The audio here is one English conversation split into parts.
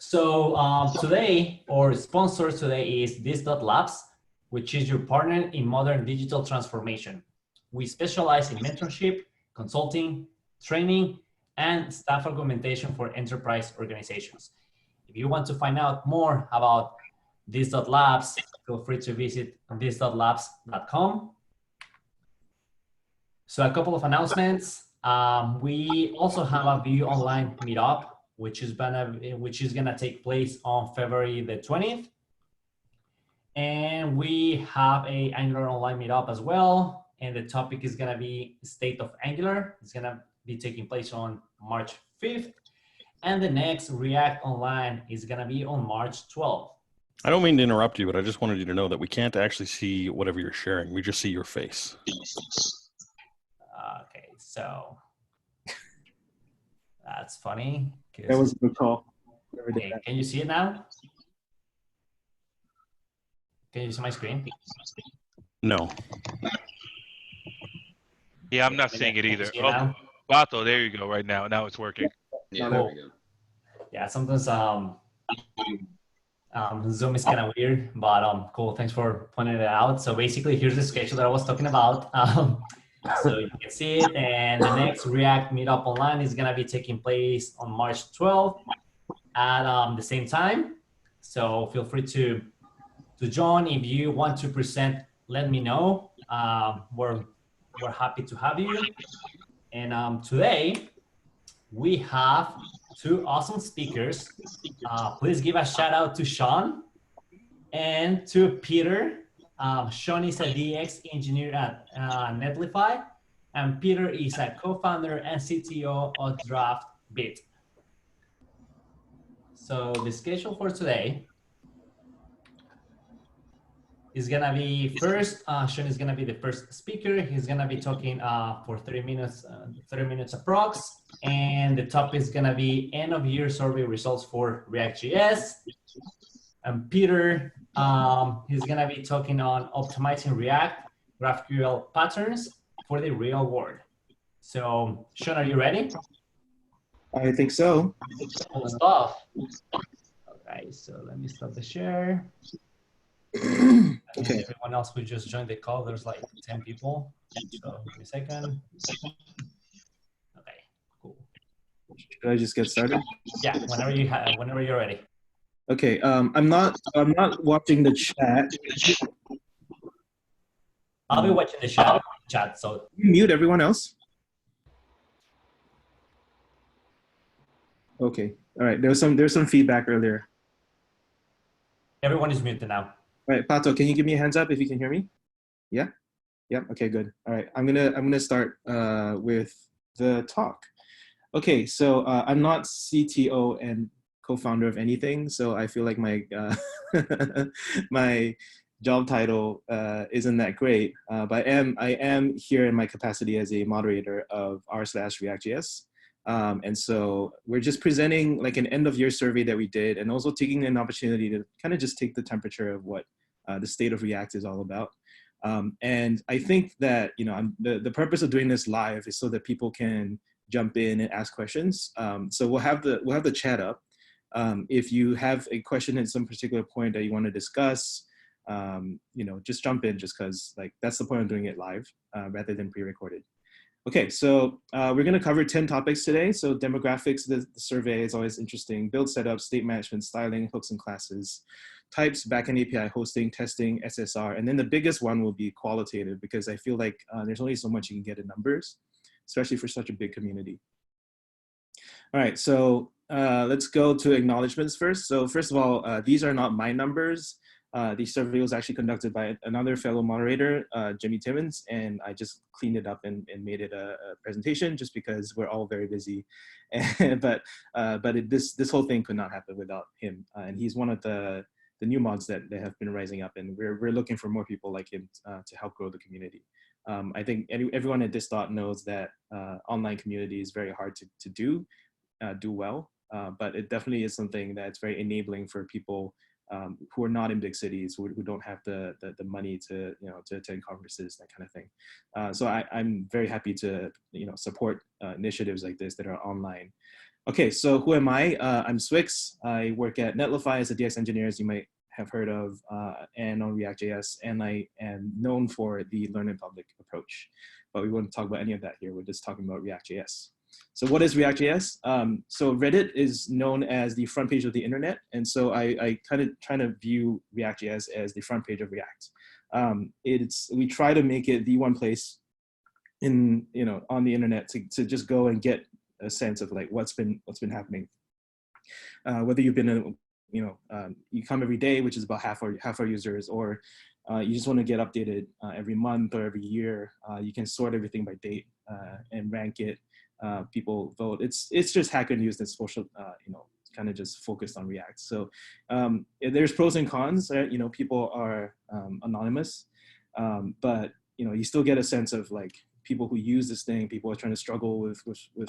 So today, our sponsor today is this.labs, which is your partner in modern digital transformation. We specialize in mentorship, consulting, training, and staff augmentation for enterprise organizations. If you want to find out more about this.labs, feel free to visit this.labs.com. So a couple of announcements. We also have a Vue online meetup, which is gonna take place on February the 20th. And we have a Angular online meetup as well. And the topic is gonna be state of Angular. It's gonna be taking place on March 5th. And the next React online is gonna be on March 12th. I don't mean to interrupt you, but I just wanted you to know that we can't actually see whatever you're sharing. We just see your face. Okay, so that's funny. That was a good call. Okay, can you see it now? Can you see my screen? No. Yeah, I'm not seeing it either. Oh, Pato, there you go. Right now, it's working. Yeah, Cool. there we go. Yeah, sometimes Zoom is kind of weird, but cool. Thanks for pointing it out. So basically, here's the schedule that I was talking about. So you can see it, and the next React Meetup online is gonna be taking place on March 12th at the same time. So feel free to join. If you want to present, let me know. We're happy to have you. And today we have two awesome speakers. Please give a shout out to Shawn and to Peter. Shawn is a DX engineer at Netlify, and Peter is a co-founder and CTO of DraftBit. So the schedule for today is gonna be first, Shawn is gonna be the first speaker. He's gonna be talking for 30 minutes approx. And the topic is gonna be end of year survey results for React.js. And Peter, he's gonna be talking on optimizing React GraphQL patterns for the real world. So Shawn, are you ready? I think so. Cool stuff. Okay, so let me stop the share. Okay. Everyone else who just joined the call, there's like 10 people. So give me a second. Okay, cool. Should I just get started? Yeah, whenever you're ready. Okay. I'm not watching the chat. I'll be watching the chat. So Mute everyone else. Okay. All right. There's some feedback earlier. everyone is muted now. All right, Pato, can you give me a hands up if you can hear me? Yeah? Yeah, okay, good. All right, I'm gonna start with the talk. Okay, so I'm not CTO and co-founder of anything, so I feel like my my job title isn't that great, but I am here in my capacity as a moderator of r/React.js. And so we're just presenting like an end of year survey that we did, and also taking an opportunity to kind of just take the temperature of what the state of React is all about. And I think that, you know, the purpose of doing this live is so that people can jump in and ask questions. So we'll have the chat up. If you have a question at some particular point that you want to discuss, you know, just jump in, just because like that's the point of doing it live rather than pre-recorded. Okay, so we're going to cover 10 topics today. So demographics, the survey is always interesting. Build setup, state management, styling, hooks and classes, types, backend API, hosting, testing, SSR. And then the biggest one will be qualitative, because I feel like there's only so much you can get in numbers, especially for such a big community. All right, so let's go to acknowledgements first. So first of all, these are not my numbers. The survey was actually conducted by another fellow moderator, Jimmy Timmons, and I just cleaned it up and made it a presentation just because we're all very busy. but this whole thing could not happen without him. And he's one of the new mods that have been rising up, and we're looking for more people like him to help grow the community. I think everyone at this.dot knows that online community is very hard to do well, but it definitely is something that's very enabling for people who are not in big cities, who don't have the money to attend conferences, that kind of thing. So I'm very happy to support initiatives like this that are online. Okay, so who am I? I'm Swix. I work at Netlify as a DX engineer, as you might have heard of, and on React.js, and I am known for the learn in public approach. But we won't talk about any of that here. We're just talking about React.js. So what is React.js? So Reddit is known as the front page of the internet, and so I kind of try to view React.js as the front page of React. We try to make it the one place in on the internet to just go and get a sense of like what's been happening. Whether you've been you come every day, which is about half our users, or you just want to get updated every month or every year. You can sort everything by date and rank it. People vote. It's just Hacker News that's social, kind of just focused on React. So there's pros and cons. People are anonymous, but you still get a sense of like people who use this thing. People are trying to struggle with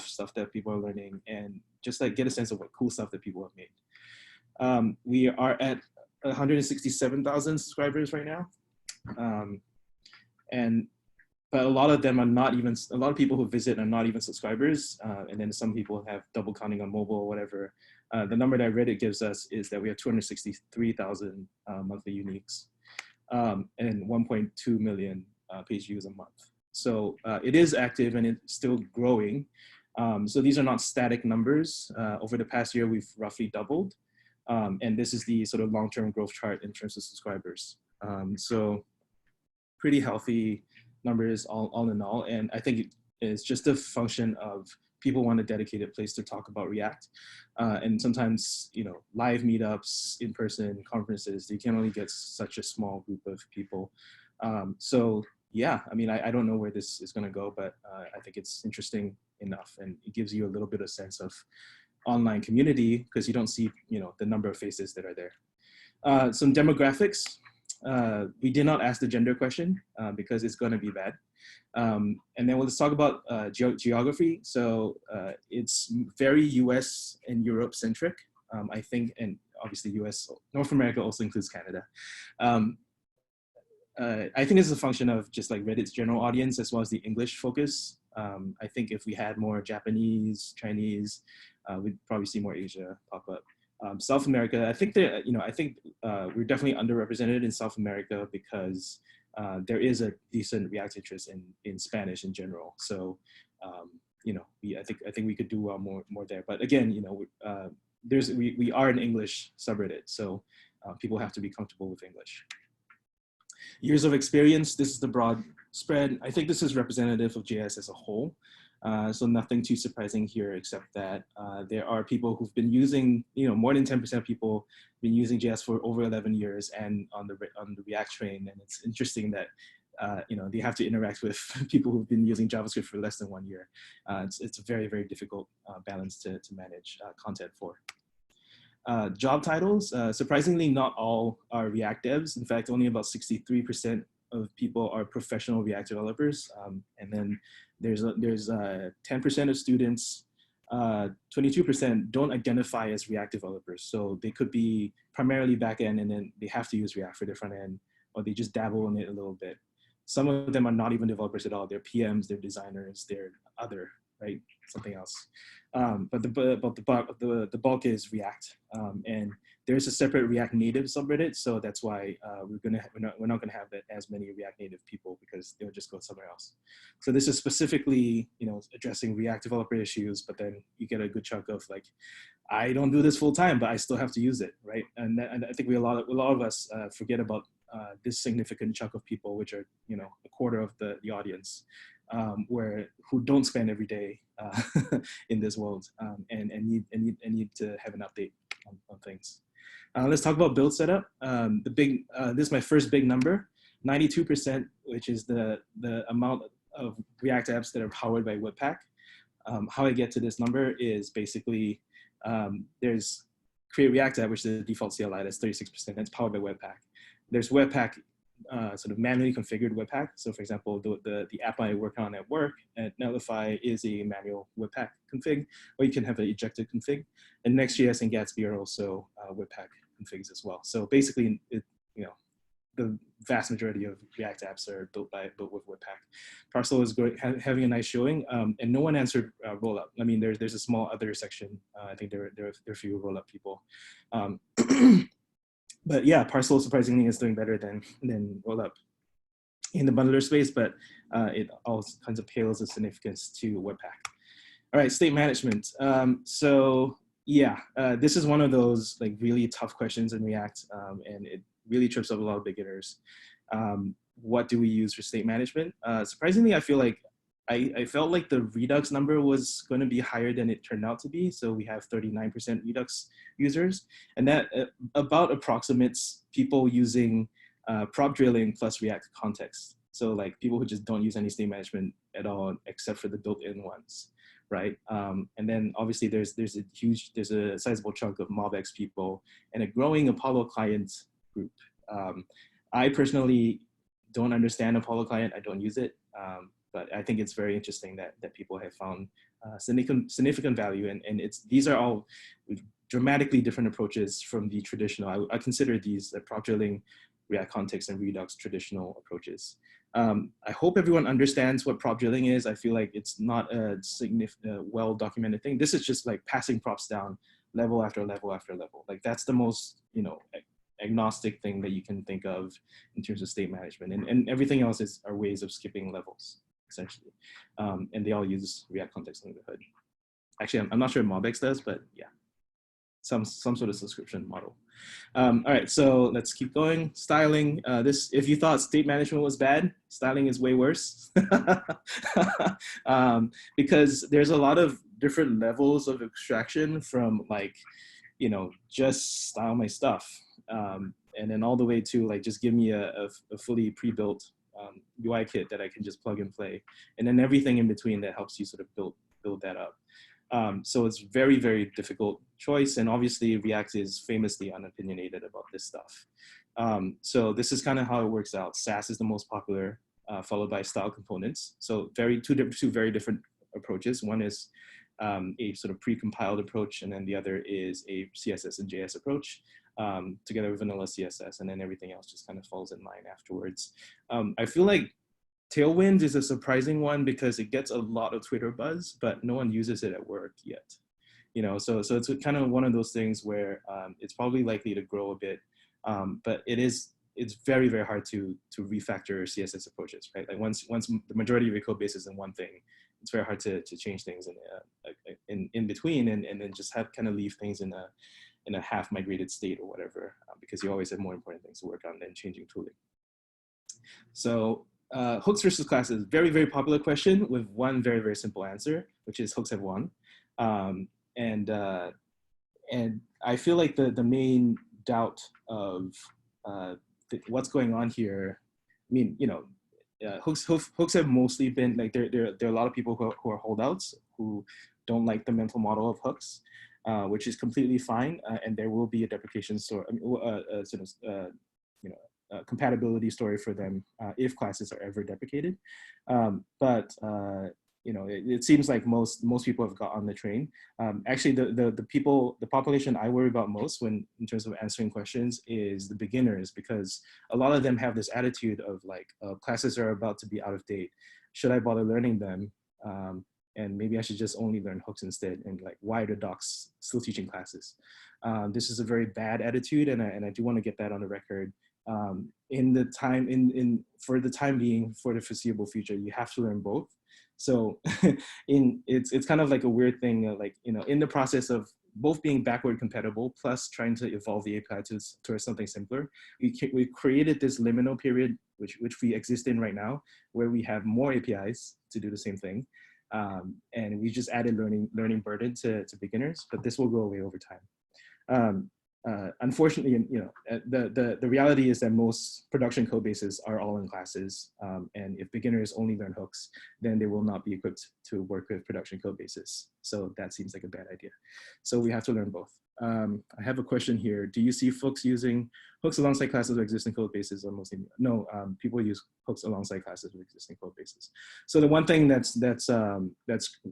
stuff that people are learning, and just like get a sense of what cool stuff that people have made. We are at 167,000 subscribers right now, but a lot of them are not even. A lot of people who visit are not even subscribers, and then some people have double counting on mobile or whatever. The number that Reddit gives us is that we have 263,000 monthly uniques and 1.2 million page views a month. So it is active and it's still growing. So these are not static numbers. Over the past year, we've roughly doubled. And this is the sort of long-term growth chart in terms of subscribers. So pretty healthy numbers all in all. And I think it's just a function of people want a dedicated place to talk about React. And sometimes, live meetups, in-person conferences, you can only get such a small group of people. So yeah, I mean, I don't know where this is going to go, but I think it's interesting enough, and it gives you a little bit of sense of online community because you don't see, the number of faces that are there. Some demographics. We did not ask the gender question because it's going to be bad. And then let's talk about geography. So it's very US and Europe centric, I think, and obviously US, North America also includes Canada. I think it's a function of just like Reddit's general audience as well as the English focus. I think if we had more Japanese, Chinese, we'd probably see more Asia pop up. South America, I think that, we're definitely underrepresented in South America because there is a decent React interest in Spanish in general. So, I think we could do well more there. But again, we are an English subreddit, so people have to be comfortable with English. Years of experience, this is the broad spread. I think this is representative of JS as a whole. So nothing too surprising here, except that there are people who've been using, more than 10% of people have been using JS for over 11 years and on the React train. And it's interesting that, they have to interact with people who've been using JavaScript for less than 1 year. It's a very, very difficult balance to manage content for. Job titles, surprisingly, not all are React devs. In fact, only about 63% of people are professional React developers. And then there's 10% of students, 22% don't identify as React developers. So they could be primarily backend and then they have to use React for their front end, or they just dabble in it a little bit. Some of them are not even developers at all. They're PMs, they're designers, they're other, right? Something else. But the bulk is React, and there's a separate React Native subreddit, so that's why we're not gonna have as many React Native people because they'll just go somewhere else. So this is specifically addressing React developer issues, but then you get a good chunk of like, I don't do this full time, but I still have to use it, right? And I think a lot of us forget about this significant chunk of people, which are a quarter of the audience. Who don't spend every day in this world and need to have an update on things. Let's talk about build setup. This is my first big number, 92%, which is the amount of React apps that are powered by Webpack. How I get to this number is basically there's create React app, which is the default CLI, that's 36%, that's powered by Webpack. There's Webpack sort of manually configured Webpack. So for example, the app I work on at work at Netlify is a manual Webpack config, or you can have an ejected config. And Next.js and Gatsby are also Webpack configs as well. So basically, the vast majority of React apps are built with Webpack. Parcel is great, having a nice showing, and no one answered rollup. I mean, there's a small other section. I think there are a few rollup people. But yeah, Parcel surprisingly is doing better than rollup in the bundler space, but it all kinds of pales of significance to Webpack. All right, state management. So yeah, this is one of those like really tough questions in React, and it really trips up a lot of beginners. What do we use for state management? Surprisingly, I feel like I felt like the Redux number was going to be higher than it turned out to be. So we have 39% Redux users, and that about approximates people using prop drilling plus React context. So like people who just don't use any state management at all, except for the built-in ones, right? And then obviously there's a sizable chunk of MobX people and a growing Apollo client group. I personally don't understand Apollo client. I don't use it, but I think it's very interesting that people have found significant value, and these are all dramatically different approaches from the traditional. I consider these prop drilling, React context, and Redux traditional approaches. I hope everyone understands what prop drilling is. I feel like it's not a well-documented thing. This is just like passing props down level after level after level. Like that's the most, agnostic thing that you can think of in terms of state management, and everything else are ways of skipping levels, essentially. And they all use React context under the hood. Actually, I'm not sure MobX does, but yeah, some sort of subscription model. All right, so let's keep going. Styling. If you thought state management was bad, styling is way worse. Because there's a lot of different levels of abstraction from like, just style my stuff. And then all the way to like, just give me a fully pre-built UI kit that I can just plug and play. And then everything in between that helps you sort of build that up. So it's very, very difficult choice. And obviously React is famously unopinionated about this stuff. So this is kind of how it works out. Sass is the most popular, followed by style components. So two very different approaches. One is a sort of pre-compiled approach, and then the other is a CSS and JS approach, together with vanilla CSS, and then everything else just kind of falls in line afterwards. I feel like Tailwind is a surprising one because it gets a lot of Twitter buzz, but no one uses it at work yet. So it's kind of one of those things where it's probably likely to grow a bit, but it's very, very hard to refactor CSS approaches, right? Like once the majority of your code base is in one thing, it's very hard to change things in between, and then just kind of leave things in a half migrated state or whatever, because you always have more important things to work on than changing tooling. So hooks versus classes, very, very popular question with one very, very simple answer, which is hooks have won. And I feel like the main doubt of what's going on here, I mean, hooks have mostly been like, there are a lot of people who are holdouts who don't like the mental model of hooks, which is completely fine, and there will be a deprecation story, compatibility story for them if classes are ever deprecated. But it seems like most people have got on the train. Actually, the population I worry about most in terms of answering questions is the beginners, because a lot of them have this attitude of like, classes are about to be out of date. Should I bother learning them? And maybe I should just only learn hooks instead. And like, why are the docs still teaching classes? This is a very bad attitude, and I do want to get that on the record. For the time being, for the foreseeable future, you have to learn both. So it's kind of like a weird thing, like, in the process of both being backward compatible plus trying to evolve the API towards something simpler, we created this liminal period, which we exist in right now, where we have more APIs to do the same thing. And we just added learning burden to beginners, but this will go away over time. Unfortunately, the reality is that most production code bases are all in classes, and if beginners only learn hooks, then they will not be equipped to work with production code bases. So that seems like a bad idea. So we have to learn both. I have a question here. Do you see folks using hooks alongside classes or existing code bases, or mostly? No, people use hooks alongside classes with existing code bases. So the one thing that's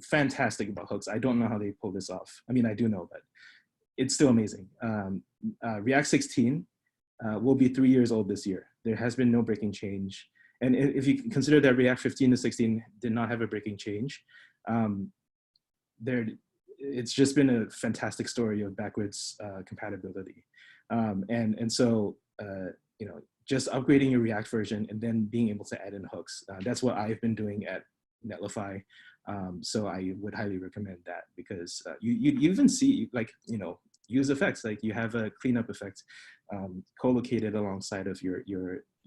fantastic about hooks, I don't know how they pull this off. I mean, I do know, but it's still amazing. React 16 will be 3 years old this year. there has been no breaking change. And if you consider that React 15 to 16 did not have a breaking change, it's just been a fantastic story of backwards compatibility. And so, you know, just upgrading your React version and then being able to add in hooks. That's what I've been doing at Netlify. So I would highly recommend that, because you even see, like, you know, use effects, like you have a cleanup effect co-located alongside of your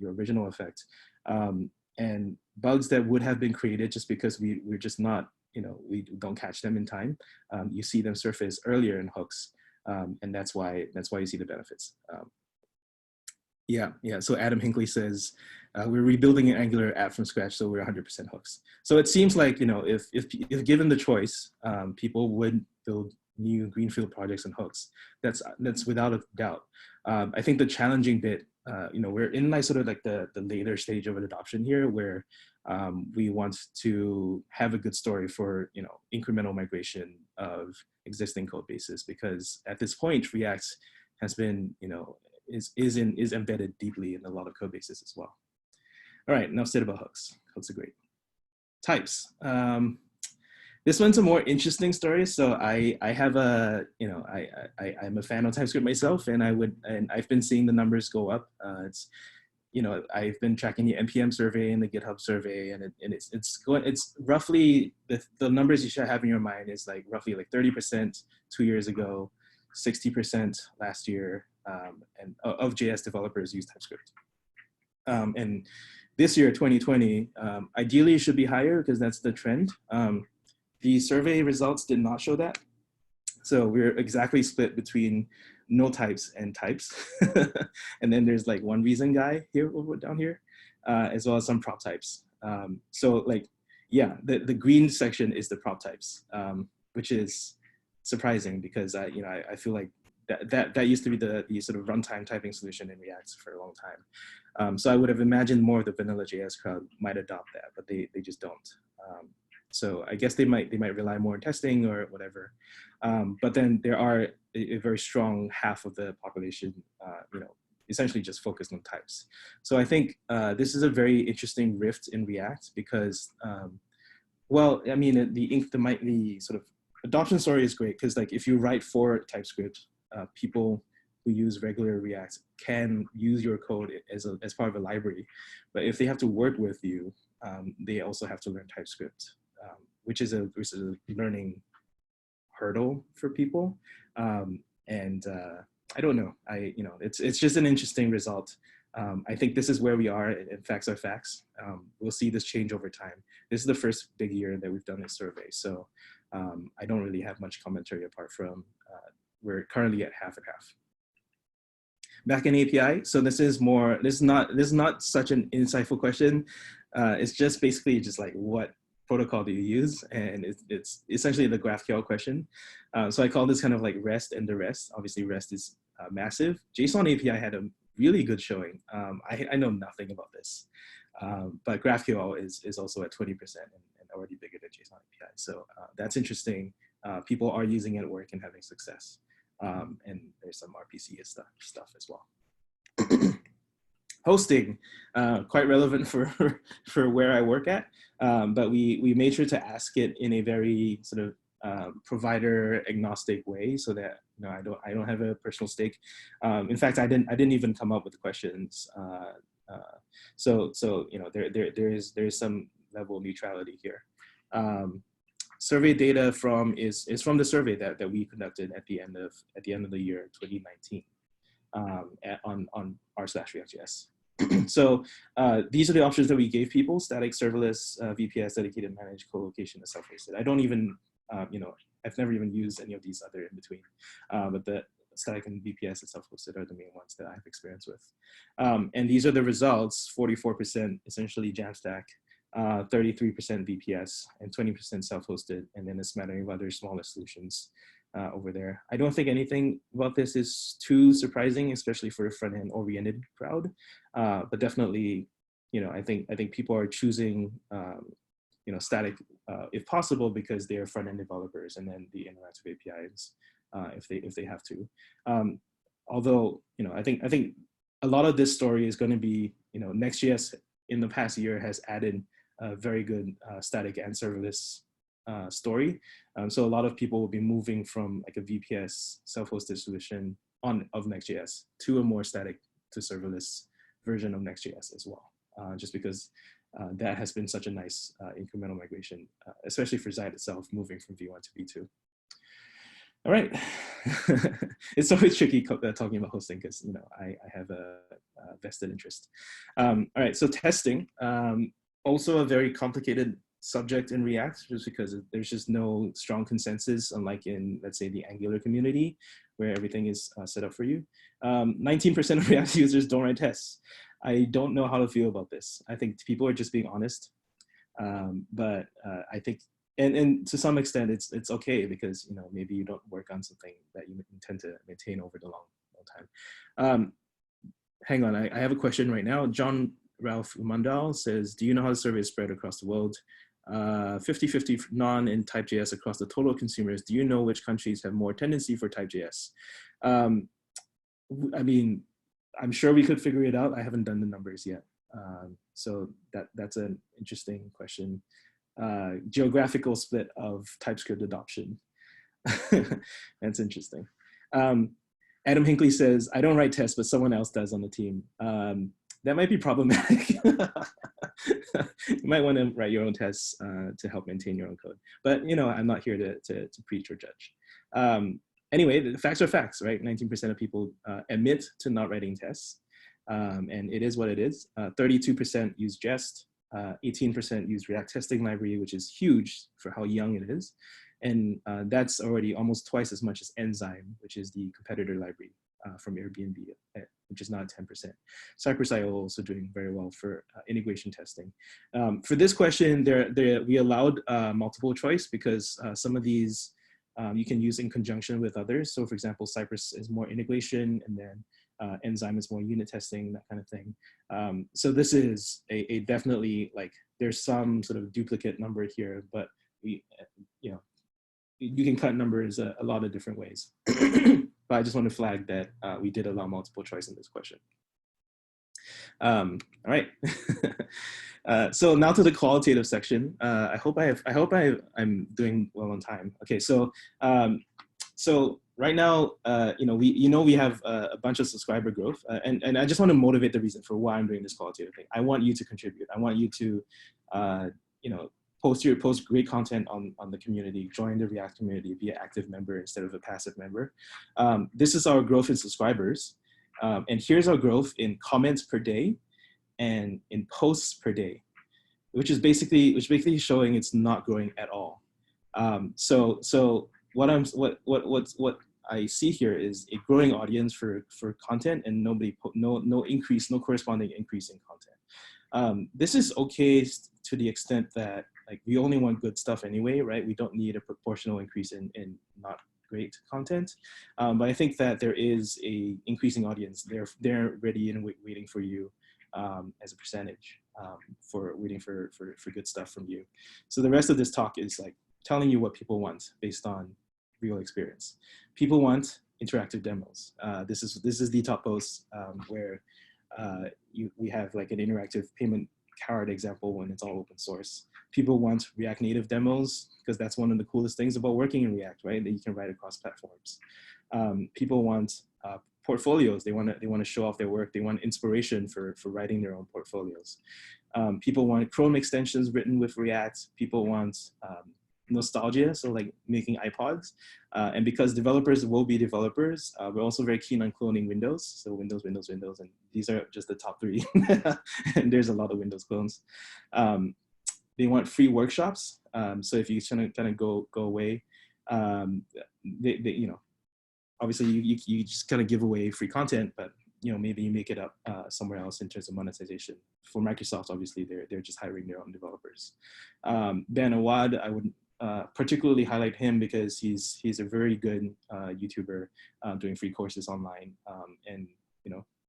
original effect. And bugs that would have been created just because we're just not, you know, we don't catch them in time, you see them surface earlier in hooks. And that's why you see the benefits. Yeah. So Adam Hinckley says, we're rebuilding an Angular app from scratch, so we're 100% hooks. So it seems like, you know, if given the choice, people would build new greenfield projects and hooks. That's without a doubt. I think the challenging bit, you know, we're in like sort of like the later stage of an adoption here, where we want to have a good story for, you know, incremental migration of existing code bases, because at this point React has been, you know, is embedded deeply in a lot of code bases as well. All right, enough said about hooks. Hooks are great. Types. This one's a more interesting story. So I have a, you know, I'm a fan of TypeScript myself, and I've been seeing the numbers go up. It's, you know, I've been tracking the NPM survey and the GitHub survey, and it's roughly the numbers you should have in your mind is like roughly like 30% 2 years ago, 60% last year, and of JS developers use TypeScript. And this year, 2020, ideally it should be higher because that's the trend. The survey results did not show that. So we're exactly split between no types and types. And then there's like one reason guy here down here, as well as some prop types. So like, yeah, the green section is the prop types, which is surprising because you know, I feel like that used to be the sort of runtime typing solution in React for a long time. So I would have imagined more of the vanilla JS crowd might adopt that, but they just don't. So I guess they might rely more on testing or whatever. But then there are a very strong half of the population, you know, essentially just focused on types. So I think this is a very interesting rift in React because, well, I mean, the sort of adoption story is great because, like, if you write for TypeScript, people who use regular React can use your code as part of a library. But if they have to work with you, they also have to learn TypeScript, which is a learning hurdle for people. And I don't know. You know, it's just an interesting result. I think this is where we are, and facts are facts. We'll see this change over time. This is the first big year that we've done this survey, so I don't really have much commentary apart from we're currently at half and half. Backend API. So this is not such an insightful question. It's just basically just like, what protocol do you use? And it's essentially the GraphQL question. So I call this kind of like REST and the rest. Obviously REST is massive. JSON API had a really good showing. I know nothing about this, but GraphQL is also at 20% and already bigger than JSON API. So that's interesting. People are using it at work and having success. And there's some RPC stuff as well. Hosting, quite relevant for where I work at, but we made sure to ask it in a very sort of provider agnostic way, so that, you know, I don't have a personal stake. In fact, I didn't even come up with the questions. So you know, there is some level of neutrality here. Survey data is from the survey that we conducted at the end of the year 2019 on r/reactjs. So these are the options that we gave people: static, serverless, VPS, dedicated, managed, co-location, and self-hosted. I don't even, you know, I've never even used any of these other in between, but the static and VPS and self-hosted are the main ones that I have experience with. And these are the results: 44% essentially Jamstack, 33% VPS, and 20% self-hosted, and then a smattering of other smaller solutions over there. I don't think anything about this is too surprising, especially for a front-end oriented crowd. But definitely, you know, I think people are choosing, you know, static if possible because they're front-end developers, and then the interactive APIs if they have to. Although, you know, I think a lot of this story is going to be Next.js in the past year has added a very good static and serverless story. So a lot of people will be moving from like a VPS self-hosted solution of Next.js to a more static to serverless version of Next.js as well, just because that has been such a nice incremental migration, especially for Zite itself, moving from V1 to V2. All right, it's always tricky talking about hosting because I have a vested interest. All right, so testing, also a very complicated subject in React, just because there's just no strong consensus, unlike in, let's say, the Angular community, where everything is set up for you. 19% of React users don't write tests. I don't know how to feel about this. I think people are just being honest, but I think, and to some extent, it's okay because maybe you don't work on something that you intend to maintain over the long time. Hang on, I have a question right now. John Ralph Umandal says, do you know how the survey is spread across the world? 50-50 non and Type.js across the total consumers. Do you know which countries have more tendency for Type.js? I mean, I'm sure we could figure it out. I haven't done the numbers yet. So that's an interesting question. Geographical split of TypeScript adoption. That's interesting. Adam Hinckley says, I don't write tests, but someone else does on the team. That might be problematic. You might want to write your own tests to help maintain your own code. But I'm not here to preach or judge. Anyway, the facts are facts, right? 19% of people admit to not writing tests. And it is what it is. 32% use Jest. 18% use React testing library, which is huge for how young it is. And that's already almost twice as much as Enzyme, which is the competitor library from Airbnb, which is not 10%. Cypress.io also doing very well for integration testing. For this question, we allowed multiple choice because some of these you can use in conjunction with others. So for example, Cypress is more integration, and then Enzyme is more unit testing, that kind of thing. So this is a definitely, like, there's some sort of duplicate number here, but you can cut numbers a lot of different ways. But I just want to flag that we did allow multiple choice in this question. All right. So now to the qualitative section. I hope I'm doing well on time. Okay, so right now, we have a bunch of subscriber growth, and I just want to motivate the reason for why I'm doing this qualitative thing. I want you to contribute. I want you to, post great content on the community, join the React community, be an active member instead of a passive member. This is our growth in subscribers, and here's our growth in comments per day and in posts per day, which is basically showing it's not growing at all. So what I see here is a growing audience for content, and no corresponding increase in content. This is okay to the extent that, like, we only want good stuff anyway, right? We don't need a proportional increase in not great content. But I think that there is a increasing audience. They're ready and waiting for you as a percentage for waiting for good stuff from you. So the rest of this talk is like telling you what people want based on real experience. People want interactive demos. This is the top post where we have like an interactive payment card example when it's all open source. People want React Native demos because that's one of the coolest things about working in React, right? That you can write across platforms. People want portfolios. They want to show off their work. They want inspiration for writing their own portfolios. People want Chrome extensions written with React. People want nostalgia, so like making iPods. And because developers will be developers, we're also very keen on cloning Windows. So Windows, and these are just the top 3. And there's a lot of Windows clones. They want free workshops. So if you kind of go away, obviously you just kind of give away free content, but maybe you make it up somewhere else in terms of monetization. For Microsoft, obviously they're just hiring their own developers. Ben Awad, I would particularly highlight him because he's a very good YouTuber doing free courses online, and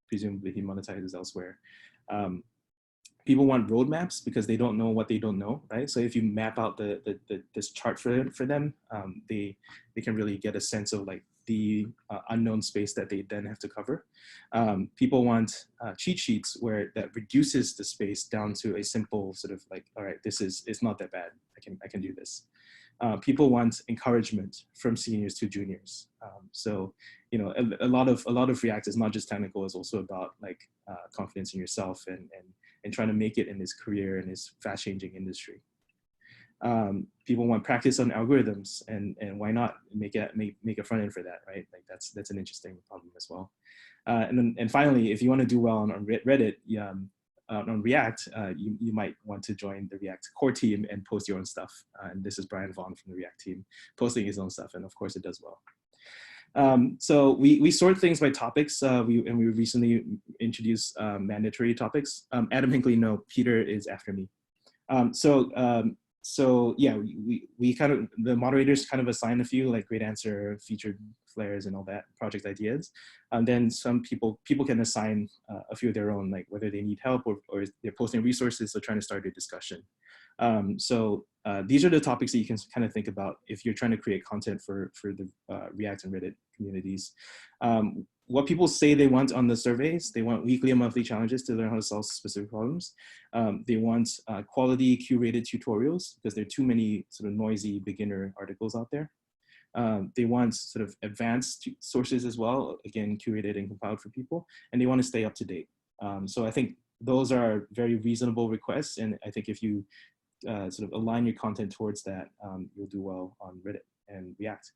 presumably he monetizes elsewhere. People want roadmaps because they don't know what they don't know, right? So if you map out this chart for them, they can really get a sense of like the unknown space that they then have to cover. People want cheat sheets where that reduces the space down to a simple sort of like, all right, it's not that bad. I can do this. People want encouragement from seniors to juniors. So, you know, a lot of React is not just technical; it's also about like confidence in yourself and trying to make it in this career in this fast-changing industry. People want practice on algorithms, and why not make a front end for that, right? Like that's an interesting problem as well. And finally, if you want to do well on Reddit, on React, you might want to join the React core team and post your own stuff. And this is Brian Vaughn from the React team posting his own stuff, and of course it does well. So we sort things by topics. We recently introduced mandatory topics. Adam Hinckley, no, Peter is after me. So yeah, we kind of, the moderators kind of assign a few like great answer, featured flares and all that, project ideas. And then some people can assign a few of their own, like whether they need help or they're posting resources or trying to start a discussion. So these are the topics that you can kind of think about if you're trying to create content for the React and Reddit communities. What people say they want on the surveys, they want weekly and monthly challenges to learn how to solve specific problems. They want quality curated tutorials because there are too many sort of noisy beginner articles out there. They want sort of advanced sources as well, again, curated and compiled for people, and they want to stay up to date. So I think those are very reasonable requests, and I think if you sort of align your content towards that, you'll do well on Reddit and React.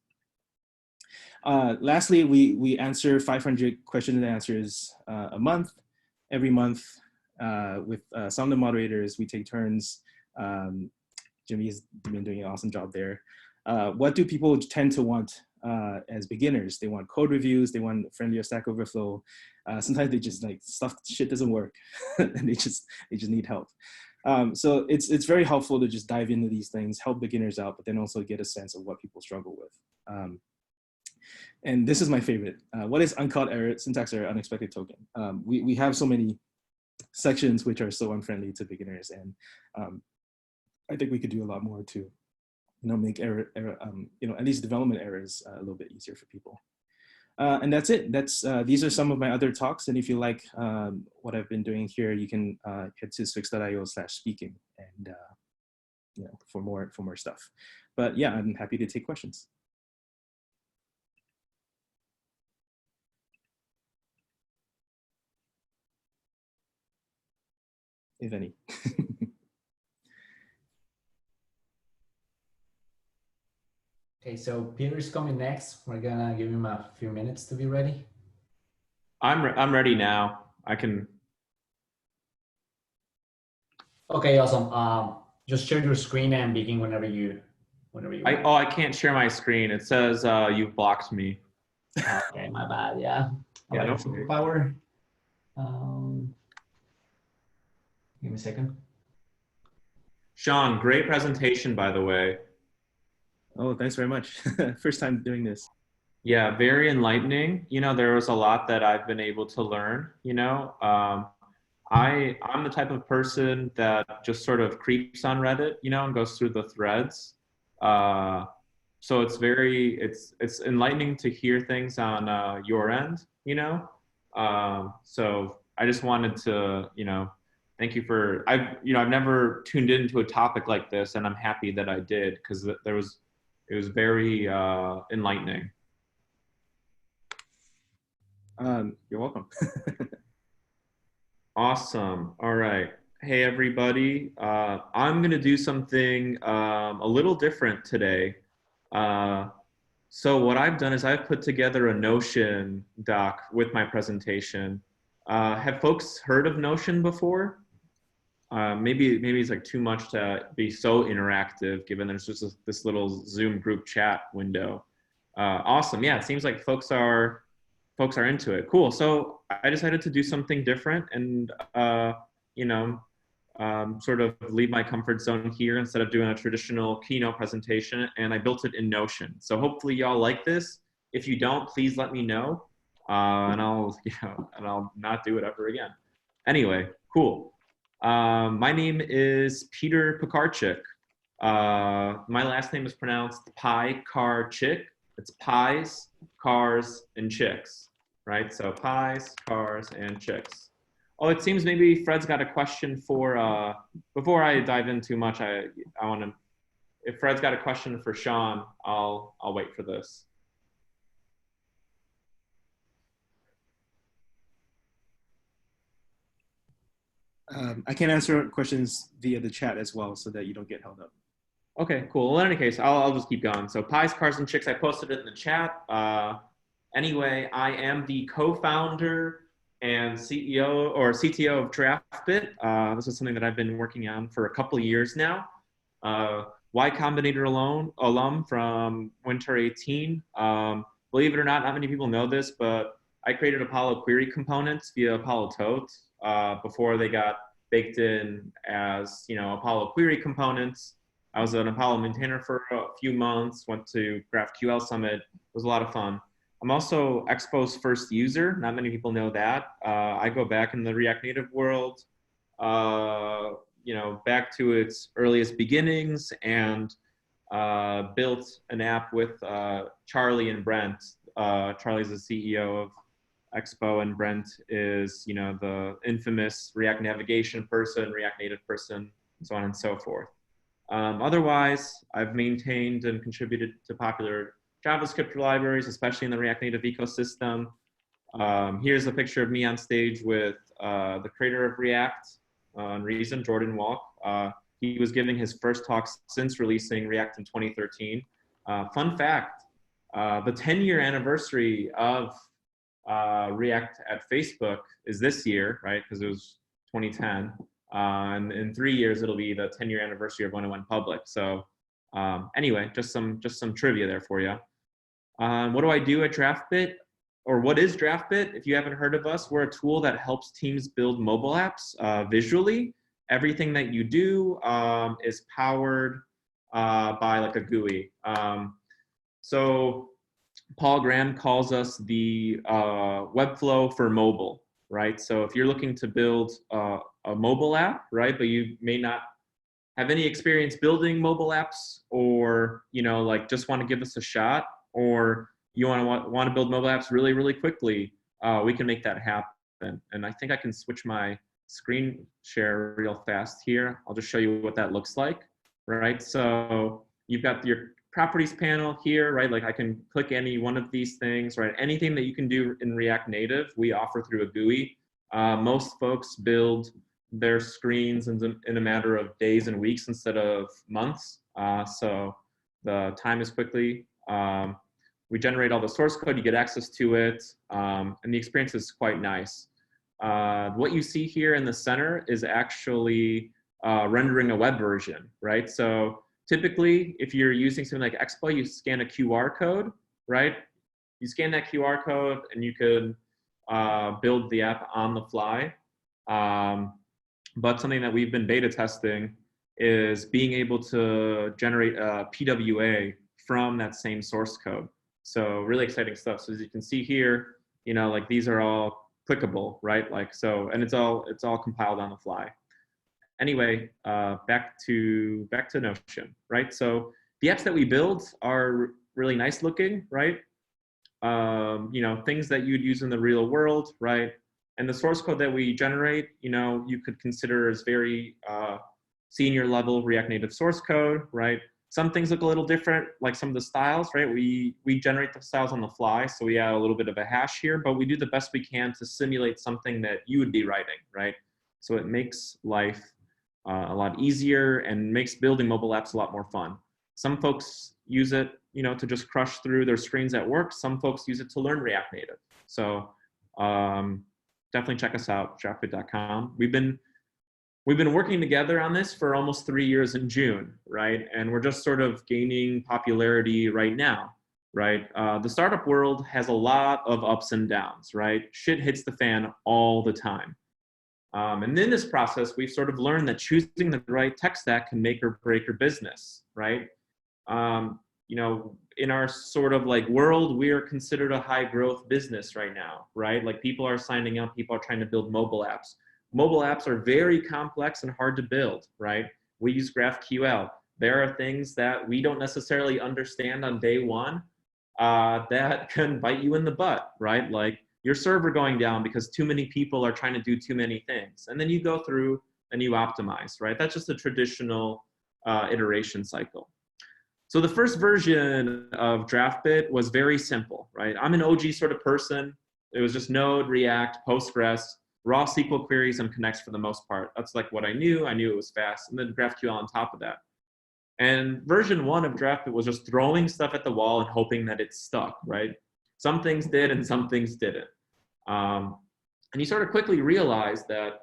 Lastly, we answer 500 questions and answers a month. Every month, with some of the moderators, we take turns. Jimmy's been doing an awesome job there. What do people tend to want as beginners? They want code reviews, they want friendlier Stack Overflow. Sometimes they just like shit doesn't work and they just need help. So it's very helpful to just dive into these things, help beginners out, but then also get a sense of what people struggle with. And this is my favorite. What is uncaught error, syntax error, unexpected token? We have so many sections which are so unfriendly to beginners, and I think we could do a lot more to, make error at least development errors a little bit easier for people. And that's it. These are some of my other talks. And if you like what I've been doing here, you can head to swix.io/speaking and for more stuff. But yeah, I'm happy to take questions. If any. Okay, so Peter's coming next. We're gonna give him a few minutes to be ready. I'm ready now. I can. Okay, awesome. Just share your screen and begin whenever you want. I can't share my screen. It says you've blocked me. Okay, my bad. Yeah. Yeah. No superpower. Give me a second. Shawn, great presentation, by the way. Oh, thanks very much. First time doing this. Yeah, very enlightening. There was a lot that I've been able to learn. I'm the type of person that just sort of creeps on Reddit, and goes through the threads. So it's enlightening to hear things on your end, So I just wanted to, thank you for, I've never tuned into a topic like this, and I'm happy that I did, because it was very enlightening. You're welcome. Awesome. All right. Hey, everybody. I'm going to do something a little different today. So what I've done is I've put together a Notion doc with my presentation. Have folks heard of Notion before? Maybe it's like too much to be so interactive, given there's just this little Zoom group chat window. Awesome. Yeah, it seems like folks are into it. Cool. So I decided to do something different and sort of leave my comfort zone here instead of doing a traditional keynote presentation, and I built it in Notion. So hopefully y'all like this. If you don't, please let me know, and I'll not do it ever again. Anyway, cool. My name is Peter Piekarczyk. My last name is pronounced Piekarczyk. It's pies, cars, and chicks, right? So pies, cars, and chicks. Oh, it seems maybe Fred's got a question for, before I dive in too much, I want to, if Fred's got a question for Shawn, I'll wait for this. I can answer questions via the chat as well so that you don't get held up. Okay, cool. Well, in any case, I'll just keep going. So pies, cars, and chicks, I posted it in the chat. Anyway, I am the co-founder and CEO or CTO of DraftBit. This is something that I've been working on for a couple of years now. Y Combinator alum from Winter 18. Believe it or not many people know this, but I created Apollo query components via Apollo Tote before they got baked in as, you know, Apollo query components. I was an Apollo maintainer for a few months, went to GraphQL Summit. It was a lot of fun. I'm also Expo's first user. Not many people know that. I go back in the React Native world, you know, back to its earliest beginnings, and built an app with Charlie and Brent. Charlie's the CEO of Expo, and Brent is, you know, the infamous React navigation person, React Native person, so on and so forth. Otherwise, I've maintained and contributed to popular JavaScript libraries, especially in the React Native ecosystem. Here's a picture of me on stage with the creator of React and Reason, Jordan Walk. He was giving his first talks since releasing React in 2013. Fun fact, the 10-year anniversary of React at Facebook is this year, right? Because it was 2010. And in 3 years, it'll be the 10-year anniversary of when it went public. So anyway, just some trivia there for you. What do I do at DraftBit? Or what is DraftBit? If you haven't heard of us, we're a tool that helps teams build mobile apps visually. Everything that you do is powered by like a GUI. So Paul Graham calls us the Webflow for mobile, right? So if you're looking to build a mobile app, right, but you may not have any experience building mobile apps, or, you know, like just want to give us a shot, or you want to build mobile apps really, really quickly, we can make that happen. And I think I can switch my screen share real fast here. I'll just show you what that looks like, right? So you've got your properties panel here, right? Like I can click any one of these things, right? Anything that you can do in React Native, we offer through a GUI. Most folks build their screens in a matter of days and weeks instead of months. So the time is quickly. We generate all the source code, you get access to it, and the experience is quite nice. What you see here in the center is actually rendering a web version, right? So typically, if you're using something like Expo, you scan a QR code, right? You scan that QR code and you could build the app on the fly. But something that we've been beta testing is being able to generate a PWA from that same source code. So really exciting stuff. So as you can see here, you know, like these are all clickable, right? Like, so, and it's all compiled on the fly. Anyway, back to Notion, right? So the apps that we build are really nice looking, right? You know, things that you'd use in the real world, right? And the source code that we generate, you know, you could consider as very senior level React Native source code, right? Some things look a little different, like some of the styles, right? We generate the styles on the fly, so we add a little bit of a hash here, but we do the best we can to simulate something that you would be writing, right? So it makes life a lot easier and makes building mobile apps a lot more fun. Some folks use it, you know, to just crush through their screens at work. Some folks use it to learn React Native. So definitely check us out, draftbit.com. We've been working together on this for almost 3 years in June, right? And we're just sort of gaining popularity right now, right? The startup world has a lot of ups and downs, right? Shit hits the fan all the time. And in this process, we've sort of learned that choosing the right tech stack can make or break your business, right? You know, in our sort of like world, we are considered a high growth business right now, right? Like people are signing up, people are trying to build mobile apps. Mobile apps are very complex and hard to build, right? We use GraphQL. There are things that we don't necessarily understand on day one, that can bite you in the butt, right? Like your server going down because too many people are trying to do too many things. And then you go through and you optimize, right? That's just a traditional iteration cycle. So the first version of DraftBit was very simple, right? I'm an OG sort of person. It was just Node, React, Postgres, raw SQL queries, and connects for the most part. That's like what I knew. I knew it was fast. And then GraphQL on top of that. And version 1 of DraftBit was just throwing stuff at the wall and hoping that it stuck, right? Some things did and some things didn't. And you sort of quickly realize that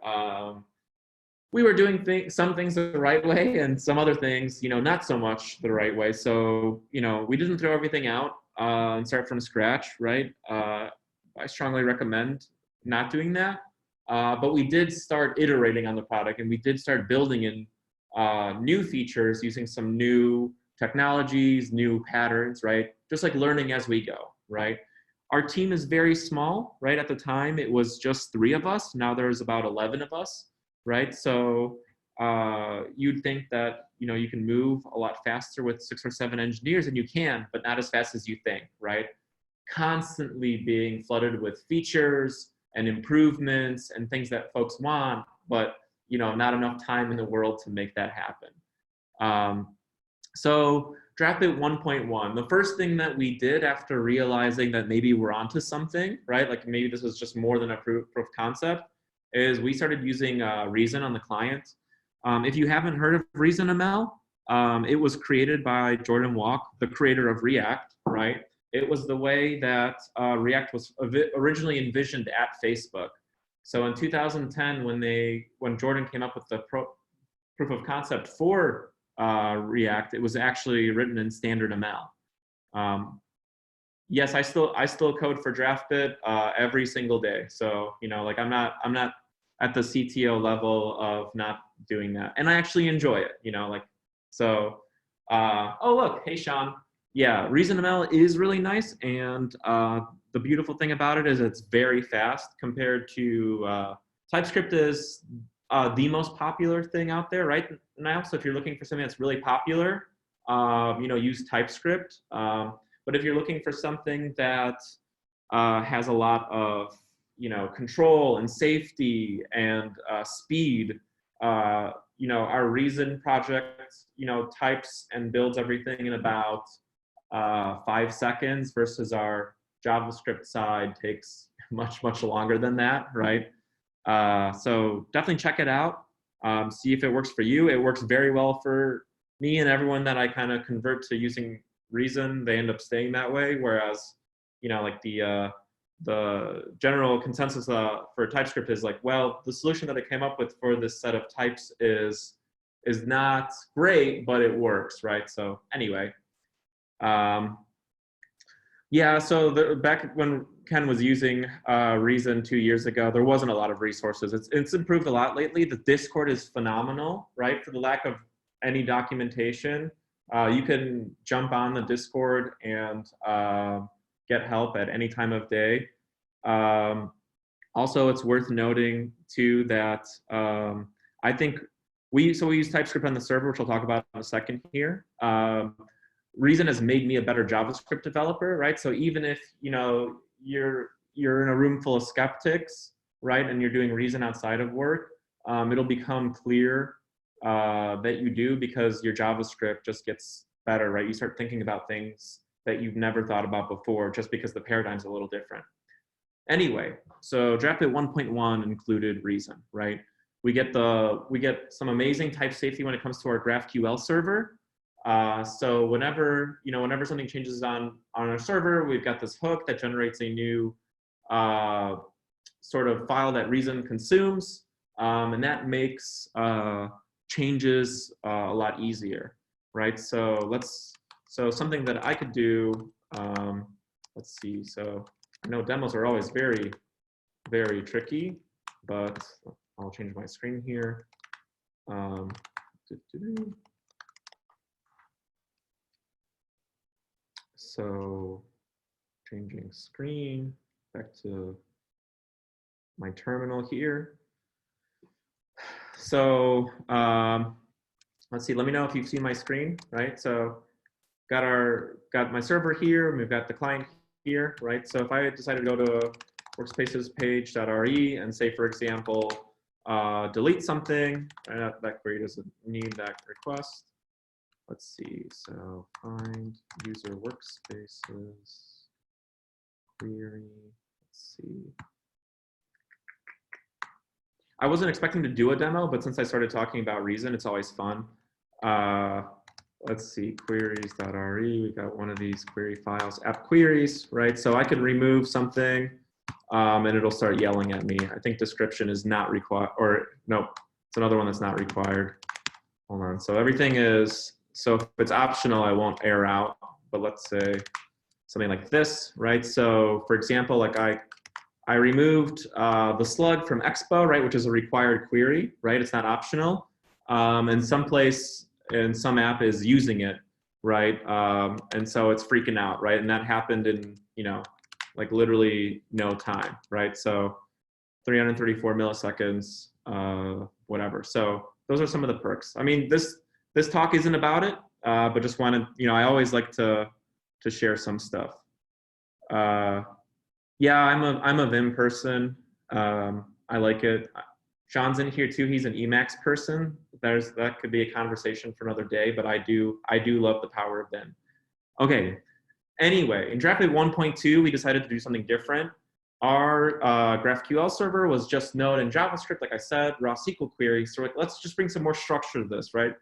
we were doing some things the right way and some other things, not so much the right way. So, we didn't throw everything out and start from scratch, right? I strongly recommend not doing that. But we did start iterating on the product, and we did start building in new features using some new technologies, new patterns, right? Just like learning as we go, right? Our team is very small, right? At the time, it was just 3 of us. Now there's about 11 of us, right? So you'd think that, you can move a lot faster with 6 or 7 engineers, and you can, but not as fast as you think, right? Constantly being flooded with features and improvements and things that folks want, but not enough time in the world to make that happen. So DraftBit 1.1, the first thing that we did after realizing that maybe we're onto something, right? Like maybe this was just more than a proof of concept, is we started using Reason on the client. If you haven't heard of Reason ML, it was created by Jordan Walk, the creator of React, right? It was the way that React was originally envisioned at Facebook. So in 2010, when Jordan came up with the proof of concept for React, it was actually written in standard ML. Yes, I still code for DraftBit every single day. So like I'm not at the CTO level of not doing that, and I actually enjoy it. So. Oh look, hey Shawn. Yeah, Reason ML is really nice, and the beautiful thing about it is it's very fast compared to TypeScript is the most popular thing out there right now. So if you're looking for something that's really popular, use TypeScript. But if you're looking for something that has a lot of control and safety and speed, our Reason project types and builds everything in about 5 seconds versus our JavaScript side takes much longer than that, right? So definitely check it out. See if it works for you. It works very well for me and everyone that I kind of convert to using Reason. They end up staying that way. Whereas, like the general consensus for TypeScript is like, well, the solution that I came up with for this set of types is not great, but it works, right? So anyway. Yeah, so back when Ken was using Reason 2 years ago, there wasn't a lot of resources. It's improved a lot lately. The Discord is phenomenal, right? For the lack of any documentation, you can jump on the Discord and get help at any time of day. Also, it's worth noting too that I think we use TypeScript on the server, which I'll talk about in a second here. Reason has made me a better JavaScript developer, right? So even if you're in a room full of skeptics, right, and you're doing Reason outside of work, it'll become clear that you do, because your JavaScript just gets better, right? You start thinking about things that you've never thought about before, just because the paradigm's a little different. Anyway, so DraftBit 1.1 included Reason, right? We get some amazing type safety when it comes to our GraphQL server. So whenever something changes on our server, we've got this hook that generates a new sort of file that Reason consumes, and that makes changes a lot easier, right? So something that I could do, let's see. So I know demos are always very, very tricky, but I'll change my screen here. So changing screen, back to my terminal here. So let's see, let me know if you've seen my screen, right? So got my server here, and we've got the client here, right? So if I decided to go to workspaces page.re and say, for example, delete something, that query doesn't need that request. Let's see, so find user workspaces, query, let's see. I wasn't expecting to do a demo, but since I started talking about Reason, it's always fun. Let's see, queries.re, we got one of these query files, app queries, right? So I could remove something and it'll start yelling at me. I think description is not required, or no, it's another one that's not required. Hold on, so everything is, so if it's optional, I won't error out, but let's say something like this, right? So for example, like I removed the slug from Expo, right, which is a required query, right? It's not optional. And someplace in some app is using it, right? And so it's freaking out, right? And that happened in, you know, like literally no time, right? So 334 milliseconds, whatever. So those are some of the perks. I mean, this talk isn't about it, but just wanted, you know, I always like to share some stuff. Yeah, I'm a Vim person. I like it. Shawn's in here too. He's an Emacs person. That could be a conversation for another day, but I do love the power of Vim. Okay. Anyway, in GraphQL 1.2, we decided to do something different. Our GraphQL server was just Node and JavaScript, like I said, raw SQL queries. So let's just bring some more structure to this, right?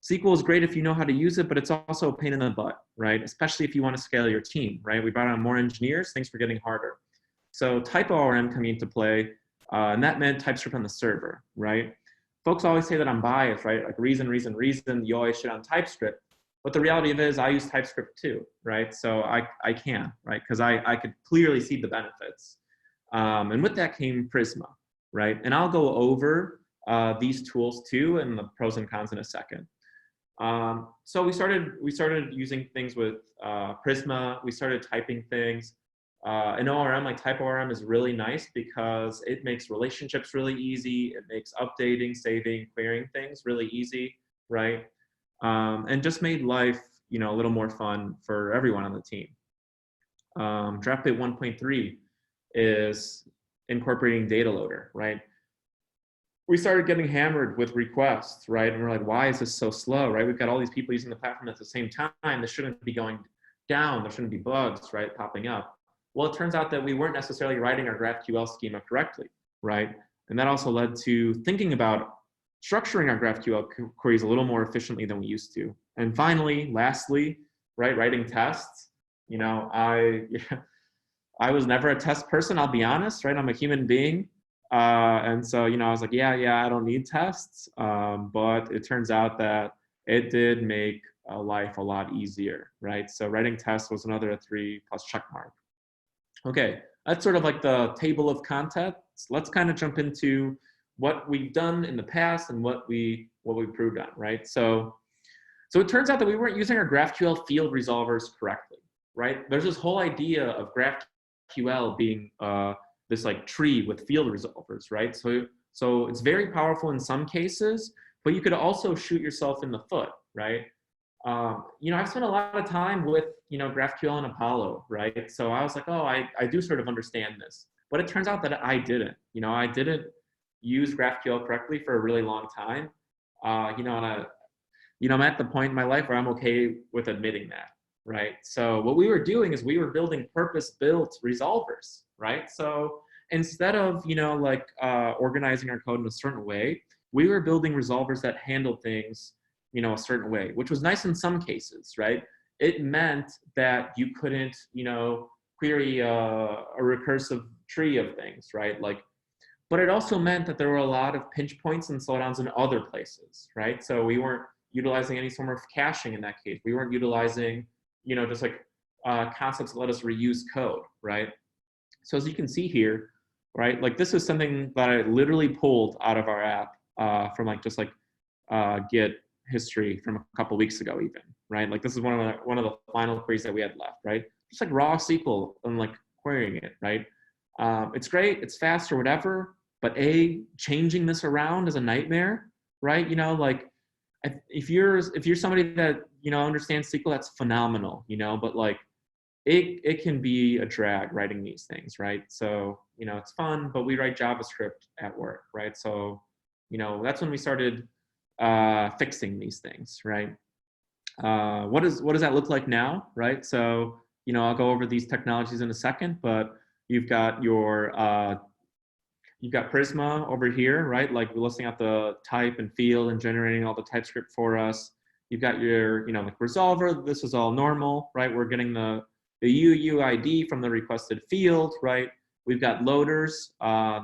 SQL is great if you know how to use it, but it's also a pain in the butt, right? Especially if you want to scale your team, right? We brought on more engineers, things were getting harder. So TypeORM coming into play, and that meant TypeScript on the server, right? Folks always say that I'm biased, right? Like reason, you always shit on TypeScript. But the reality of it is I use TypeScript too, right? So I can, right? Because I could clearly see the benefits. And with that came Prisma, right? And I'll go over these tools too and the pros and cons in a second. So we started using things with Prisma. We started typing things. In ORM, like TypeORM is really nice because it makes relationships really easy. It makes updating, saving, querying things really easy, right? And just made life, you know, a little more fun for everyone on the team. GraphQL 1.3 is incorporating data loader, right? We started getting hammered with requests, right? And we're like, why is this so slow, right? We've got all these people using the platform at the same time. This shouldn't be going down. There shouldn't be bugs, right, popping up. Well, it turns out that we weren't necessarily writing our GraphQL schema correctly, right? And that also led to thinking about structuring our GraphQL queries a little more efficiently than we used to. And finally, lastly, right, writing tests. You know, I was never a test person, I'll be honest, right? I'm a human being. And so, you know, I was like, yeah, I don't need tests. But it turns out that it did make life a lot easier, right? So writing tests was another 3+ check mark. Okay, that's sort of like the table of contents. Let's kind of jump into what we've done in the past and what we proved on, right? So it turns out that we weren't using our GraphQL field resolvers correctly, right? There's this whole idea of GraphQL being this like tree with field resolvers, right? So it's very powerful in some cases, but you could also shoot yourself in the foot, right? You know, I've spent a lot of time with, you know, GraphQL and Apollo, right? So I was like, oh, I do sort of understand this. But it turns out that I didn't. You know, I didn't use GraphQL correctly for a really long time. You know, I'm at the point in my life where I'm okay with admitting that, right? So what we were doing is we were building purpose-built resolvers, right? So instead of, you know, like organizing our code in a certain way, we were building resolvers that handled things, you know, a certain way, which was nice in some cases, right? It meant that you couldn't, you know, query a recursive tree of things, right? Like, but it also meant that there were a lot of pinch points and slowdowns in other places, right? So we weren't utilizing any sort of caching in that case. We weren't utilizing, you know, just like concepts that let us reuse code, right? So as you can see here, right, like this is something that I literally pulled out of our app from like just like Git history from a couple weeks ago even, right? Like this is one of the final queries that we had left, right? Just like raw SQL and like querying it, right? It's great, it's fast or whatever, but changing this around is a nightmare, right? You know, like if you're somebody that, you know, understands SQL, that's phenomenal, you know, but like it can be a drag writing these things, right? So, you know, it's fun, but we write JavaScript at work, right? So, you know, that's when we started fixing these things, right? What does that look like now, right? So, you know, I'll go over these technologies in a second, but you've got your you've got Prisma over here, right? Like we're listing out the type and field and generating all the TypeScript for us. You've got your, you know, like resolver. This is all normal, right? We're getting the UUID from the requested field, right? We've got loaders.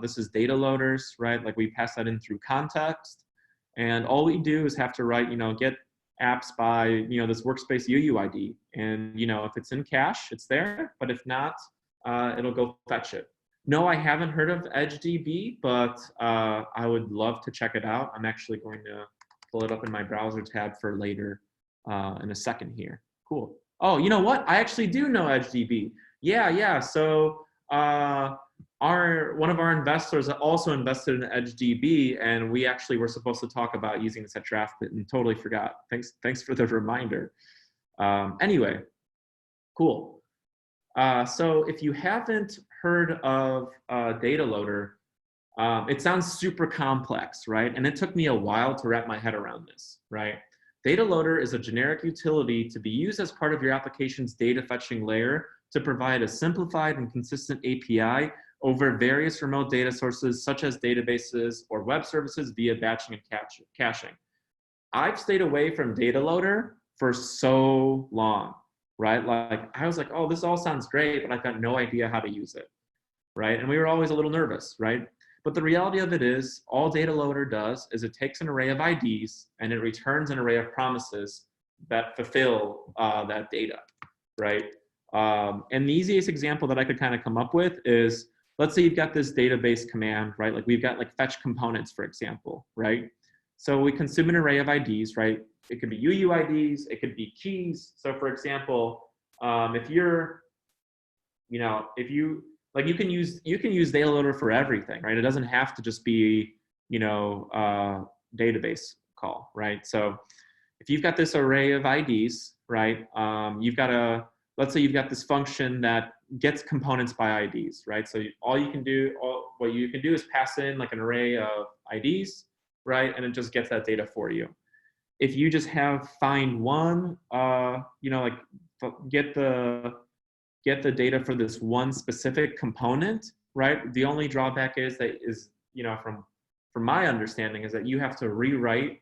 This is data loaders, right? Like we pass that in through context. And all we do is have to write, you know, get apps by, you know, this workspace UUID. And, you know, if it's in cache, it's there. But if not, it'll go fetch it. No, I haven't heard of EdgeDB, but I would love to check it out. I'm actually going to pull it up in my browser tab for later in a second here. Cool. Oh, you know what? I actually do know EdgeDB. Yeah. So one of our investors also invested in EdgeDB, and we actually were supposed to talk about using this at DraftBit and totally forgot. Thanks for the reminder. Anyway, cool. So if you haven't heard of data loader, it sounds super complex, right? And it took me a while to wrap my head around this, right? Data loader is a generic utility to be used as part of your application's data fetching layer to provide a simplified and consistent API over various remote data sources such as databases or web services via batching and caching. I've stayed away from data loader for so long, right? Like I was like, oh, this all sounds great, but I've got no idea how to use it, right? And we were always a little nervous, right? But the reality of it is all data loader does is it takes an array of IDs and it returns an array of promises that fulfill that data, right? And the easiest example that I could kind of come up with is, let's say you've got this database command, right? Like we've got like fetch components, for example, right? So we consume an array of IDs, right? It could be UUIDs, it could be keys. So for example, if you're, you know, if you, like you can use data loader for everything, right? It doesn't have to just be, you know, database call, right? So if you've got this array of IDs, right? You've got let's say you've got this function that gets components by IDs, right? So what you can do is pass in like an array of IDs, right? And it just gets that data for you. If you just have find one, you know, like get the data for this one specific component, right? The only drawback is you know, from my understanding is that you have to rewrite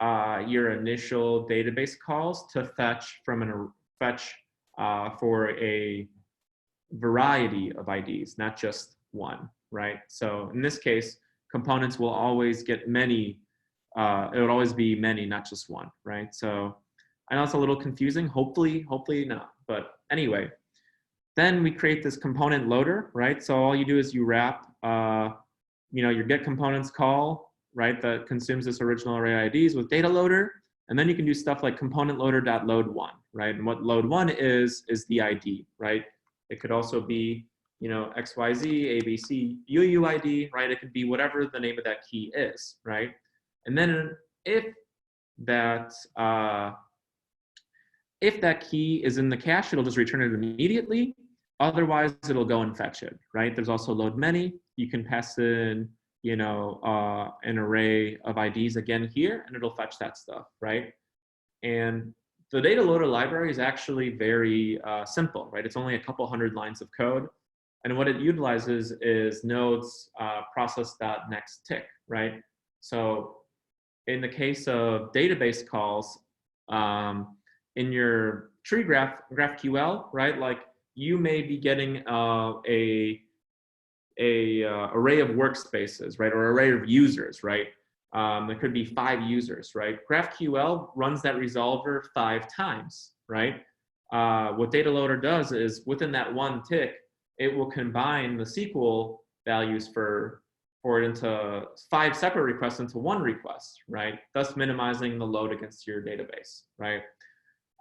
your initial database calls to fetch for a variety of IDs, not just one, right? So in this case, components will always get many, it would always be many, not just one, right? So I know it's a little confusing, hopefully not, but anyway, then we create this component loader, right? So all you do is you wrap, you know, your get components call, right? That consumes this original array IDs with data loader. And then you can do stuff like component loader.load1, right? And what load1 is the ID, right? It could also be, you know, XYZ, ABC, UUID, right? It could be whatever the name of that key is, right? And then if that key is in the cache, it'll just return it immediately. Otherwise, it'll go and fetch it, right? There's also load many. You can pass in, you know, an array of IDs again here, and it'll fetch that stuff, right? And the data loader library is actually very simple, right? It's only a couple hundred lines of code. And what it utilizes is nodes process.nextTick, right? So in the case of database calls, in your tree GraphQL, right? Like you may be getting a array of workspaces, right? Or array of users, right? There could be 5 users, right? GraphQL runs that resolver 5 times, right? What data loader does is within that one tick, it will combine the SQL values for it into 5 separate requests into one request, right? Thus minimizing the load against your database, right?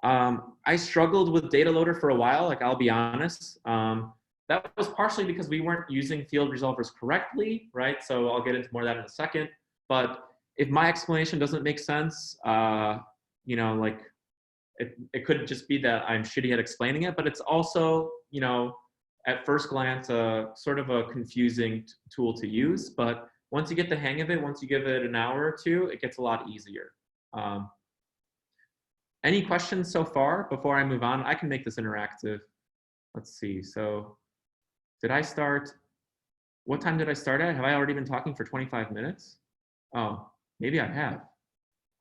I struggled with data loader for a while, like I'll be honest. That was partially because we weren't using field resolvers correctly, right? So I'll get into more of that in a second. But if my explanation doesn't make sense, you know, like it could just be that I'm shitty at explaining it, but it's also, you know, at first glance, sort of a confusing tool to use. But once you get the hang of it, once you give it an hour or two, it gets a lot easier. Any questions so far before I move on? I can make this interactive. Let's see. So did I start? What time did I start at? Have I already been talking for 25 minutes? Oh, maybe I have.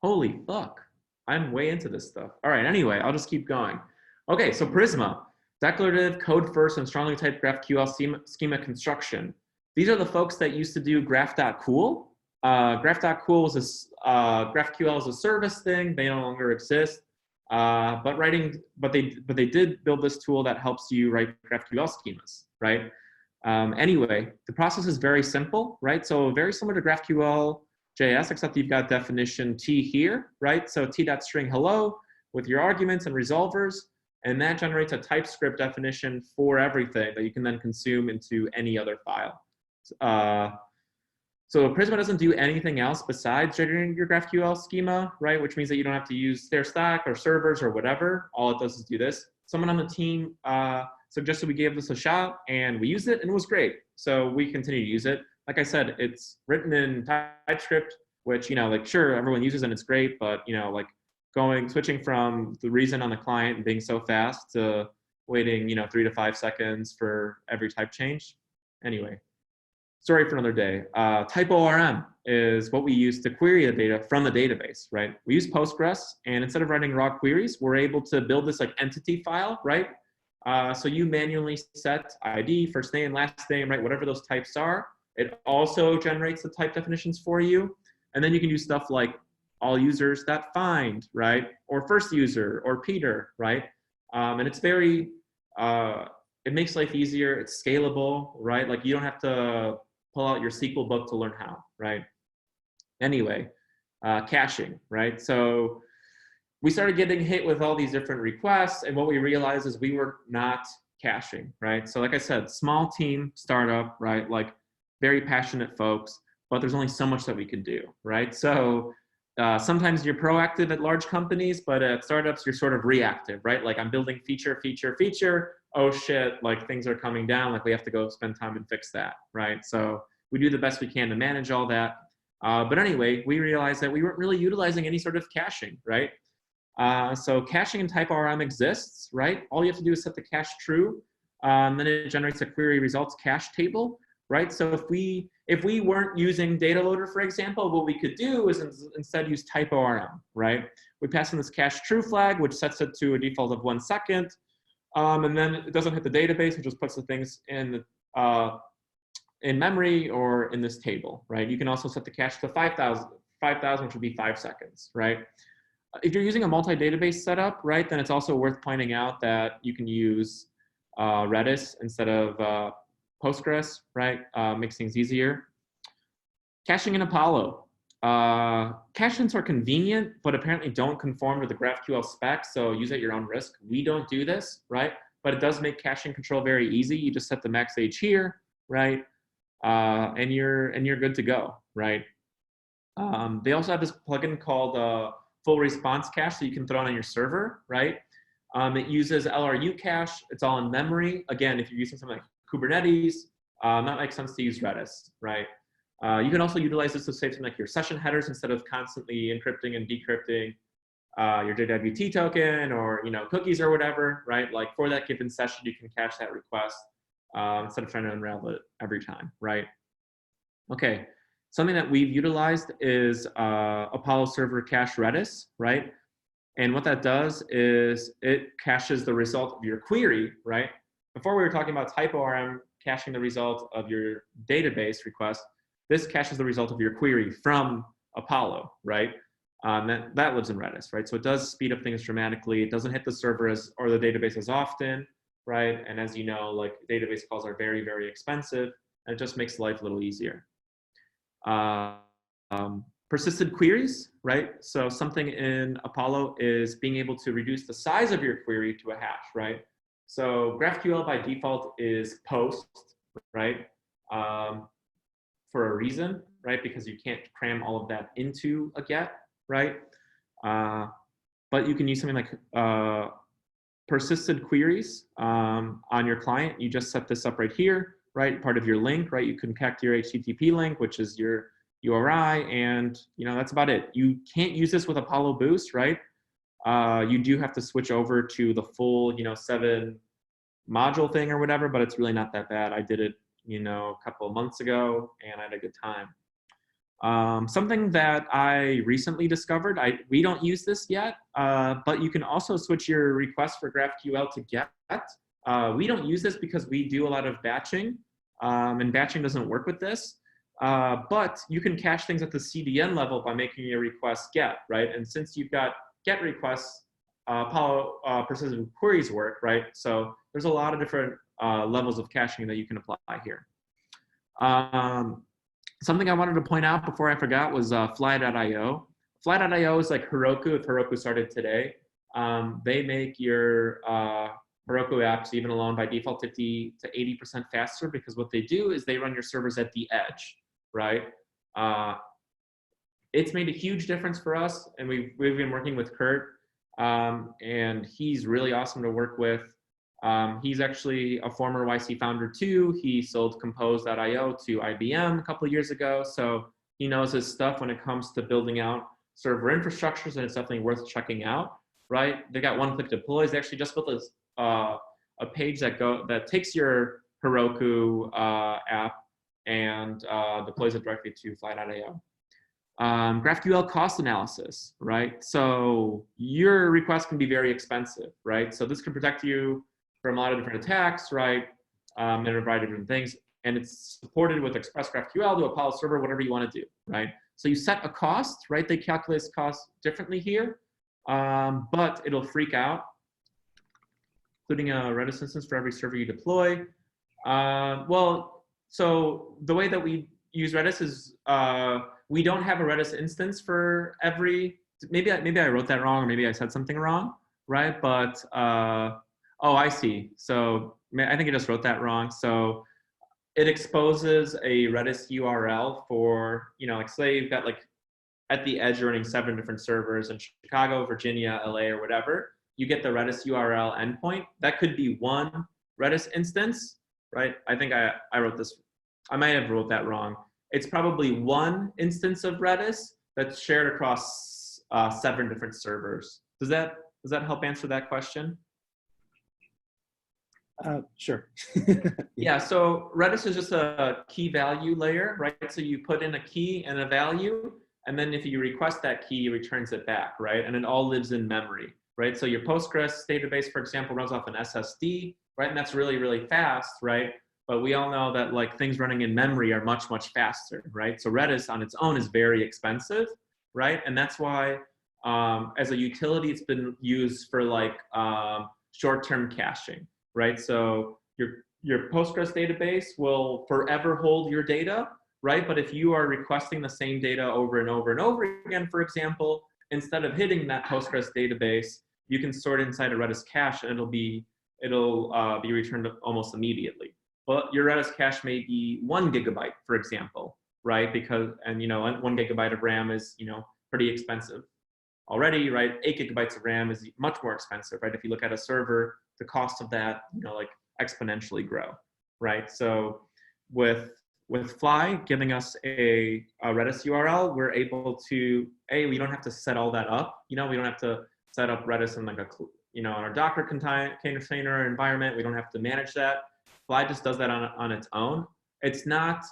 Holy fuck. I'm way into this stuff. All right, anyway, I'll just keep going. Okay, so Prisma, declarative, code first, and strongly typed GraphQL schema construction. These are the folks that used to do graph.cool. Graph.cool was GraphQL is a service thing. They no longer exist. But they did build this tool that helps you write GraphQL schemas, right? Anyway, the process is very simple, right? So very similar to GraphQL JS, except you've got definition T here, right? So T.string hello with your arguments and resolvers, and that generates a TypeScript definition for everything that you can then consume into any other file. So Prisma doesn't do anything else besides generating your GraphQL schema, right? Which means that you don't have to use their stack or servers or whatever. All it does is do this. Someone on the team suggested we gave this a shot, and we used it, and it was great. So we continue to use it. Like I said, it's written in TypeScript, which, you know, like, sure, everyone uses and it's great, but, you know, like switching from the reason on the client being so fast to waiting, you know, 3 to 5 seconds for every type change. Anyway, story for another day. TypeORM is what we use to query the data from the database, right? We use Postgres, and instead of writing raw queries, we're able to build this like entity file, right? So you manually set ID, first name, last name, right? Whatever those types are. It also generates the type definitions for you. And then you can do stuff like all users that find, right? Or first user or Peter, right? And it's very, it makes life easier. It's scalable, right? Like you don't have to pull out your SQL book to learn how, right? Anyway, caching, right? So we started getting hit with all these different requests, and what we realized is we were not caching, right? So like I said, small team, startup, right? Like very passionate folks, but there's only so much that we could do, right? So sometimes you're proactive at large companies, but at startups, you're sort of reactive, right? Like I'm building feature. Oh shit, like things are coming down, like we have to go spend time and fix that, right? So we do the best we can to manage all that. But anyway, we realized that we weren't really utilizing any sort of caching, right? So caching in TypeORM exists, right? All you have to do is set the cache true, and then it generates a query results cache table, right? So if we weren't using data loader, for example, what we could do is instead use TypeORM, right? We pass in this cache true flag, which sets it to a default of 1 second. And then it doesn't hit the database, it just puts the things in memory or in this table, right? You can also set the cache to 5,000, which would be 5 seconds, right? If you're using a multi-database setup, right, then it's also worth pointing out that you can use Redis instead of Postgres, right? Makes things easier. Caching in Apollo. Cache-ins are convenient, but apparently don't conform to the GraphQL spec, so use at your own risk. We don't do this, right? But it does make caching control very easy. You just set the max age here, right? And you're good to go, right? They also have this plugin called full response cache, so you can throw it on your server, right? It uses LRU cache. It's all in memory. Again, if you're using something like Kubernetes, that makes sense to use Redis, right? You can also utilize this to save something like your session headers instead of constantly encrypting and decrypting your JWT token or cookies or whatever, right? Like for that given session, you can cache that request instead of trying to unravel it every time, right? Okay, something that we've utilized is Apollo Server Cache Redis, right? And what that does is it caches the result of your query, right? Before we were talking about TypeORM caching the result of your database request. This caches the result of your query from Apollo, right? That lives in Redis, right? So it does speed up things dramatically. It doesn't hit the server or the database as often, right? And as you know, like database calls are very, very expensive, and it just makes life a little easier. Persistent queries, right? So something in Apollo is being able to reduce the size of your query to a hash, right? So GraphQL by default is post, right? For a reason. right? Because you can't cram all of that into a get, right? But you can use something like persisted queries on your client. You just set this up right here, right? Part of your link, right? You can connect your HTTP link, which is your URI, and that's about it. You can't use this with Apollo Boost, right? You do have to switch over to the full 7 module thing or whatever, but it's really not that bad. I did it a couple of months ago and I had a good time. Something that I recently discovered, we don't use this yet, but you can also switch your request for GraphQL to GET. We don't use this because we do a lot of batching, and batching doesn't work with this. But you can cache things at the CDN level by making your request GET, right? And since you've got GET requests, Apollo persistent queries work, right? So there's a lot of different levels of caching that you can apply here. Something I wanted to point out before I forgot was Fly.io. Fly.io is like Heroku, if Heroku started today. They make your Heroku apps, even alone by default, 50 to 80% faster, because what they do is they run your servers at the edge, right? It's made a huge difference for us, and we've been working with Kurt, and he's really awesome to work with. He's actually a former YC founder too. He sold Compose.io to IBM a couple of years ago. So he knows his stuff when it comes to building out server infrastructures, and it's definitely worth checking out, right? They got one-click deploys. They actually just built this, a page that takes your Heroku app and deploys it directly to Fly.io. GraphQL cost analysis, right? So your request can be very expensive, right? So this can protect you from a lot of different attacks, right? And a variety of different things. And it's supported with Express GraphQL to Apollo server, whatever you want to do, right? So you set a cost, right? They calculate this cost differently here, but it'll freak out, including a Redis instance for every server you deploy. Well, so the way that we use Redis is we don't have a Redis instance for every, maybe I wrote that wrong, or maybe I said something wrong, right? But, oh, I see. So I think I just wrote that wrong. So it exposes a Redis URL for, like say you've got like at the edge you're running 7 different servers in Chicago, Virginia, LA, or whatever. You get the Redis URL endpoint. That could be one Redis instance, right? I think I wrote this, I might have wrote that wrong. It's probably one instance of Redis that's shared across 7 different servers. Does that help answer that question? Sure. Yeah, so Redis is just a key value layer, right? So you put in a key and a value, and then if you request that key, it returns it back, right? And it all lives in memory, right? So your Postgres database, for example, runs off an SSD, right? And that's really, really fast, right? But we all know that like things running in memory are much, much faster, right? So Redis on its own is very expensive, right? And that's why as a utility, it's been used for like short-term caching, right? So your Postgres database will forever hold your data, right? But if you are requesting the same data over and over and over again, for example, instead of hitting that Postgres database, you can store it inside a Redis cache, and it'll be returned almost immediately. Well, your Redis cache may be 1 gigabyte, for example, right? Because, and 1 gigabyte of RAM is, pretty expensive already, right? 8 gigabytes of RAM is much more expensive, right? If you look at a server, the cost of that, like exponentially grow, right? So with Fly giving us a Redis URL, we're able to, we don't have to set all that up. We don't have to set up Redis in like a, in our Docker container environment. We don't have to manage that. Fly just does that on its own. It's not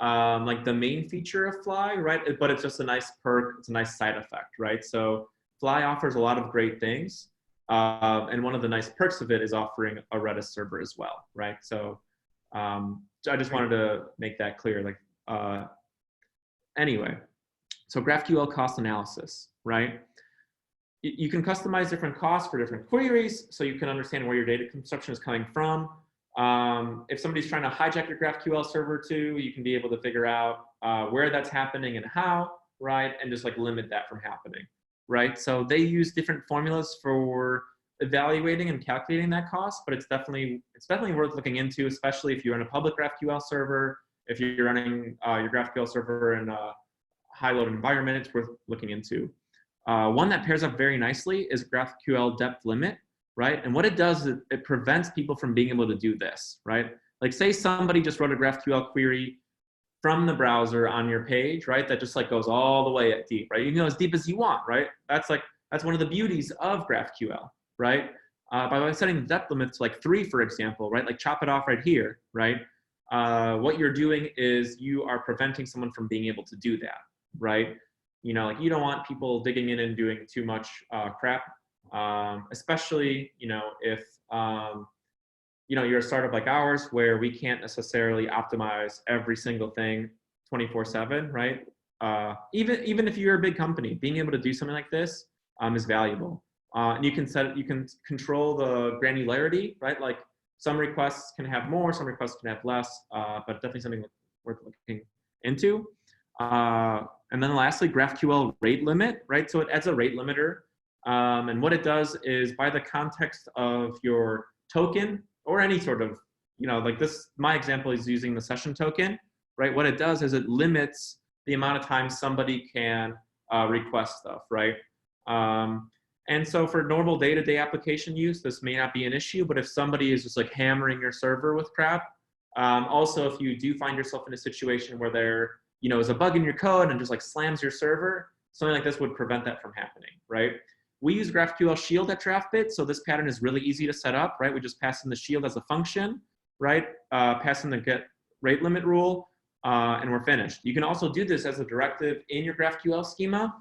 like the main feature of Fly, right? But it's just a nice perk. It's a nice side effect, right? So Fly offers a lot of great things. And one of the nice perks of it is offering a Redis server as well, right? So I just wanted to make that clear. Like, anyway, so GraphQL cost analysis, right? You can customize different costs for different queries, so you can understand where your data consumption is coming from. If somebody's trying to hijack your GraphQL server too, you can be able to figure out where that's happening and how, right? And just like limit that from happening, right? So they use different formulas for evaluating and calculating that cost, but it's definitely worth looking into, especially if you're in a public GraphQL server if you're running your GraphQL server in a high-load environment, it's worth looking into. One that pairs up very nicely is GraphQL depth limit, right? And what it does is it prevents people from being able to do this, right? Like say somebody just wrote a GraphQL query from the browser on your page, right? That just like goes all the way at deep, right? You can go as deep as you want, right? That's one of the beauties of GraphQL, right? By setting the depth limit to like 3, for example, right? Like chop it off right here, right? What you're doing is you are preventing someone from being able to do that, right? You know, like you don't want people digging in and doing too much crap, especially, you know, if, you know, you're a startup like ours where we can't necessarily optimize every single thing 24/7, right? Even if you're a big company, being able to do something like this is valuable. And you can control the granularity, right? Like some requests can have more, some requests can have less, but definitely something worth looking into. And then lastly, GraphQL rate limit, right? So it adds a rate limiter. And what it does is by the context of your token or any sort of, you know, like this, my example is using the session token, right? What it does is it limits the amount of time somebody can request stuff, right? And so for normal day-to-day application use, this may not be an issue, but if somebody is just like hammering your server with crap, also if you do find yourself in a situation where there, you know, is a bug in your code and just like slams your server, something like this would prevent that from happening, right? We use GraphQL shield at DraftBit, so this pattern is really easy to set up, right? We just pass in the shield as a function, right? Pass in the get rate limit rule, and we're finished. You can also do this as a directive in your GraphQL schema,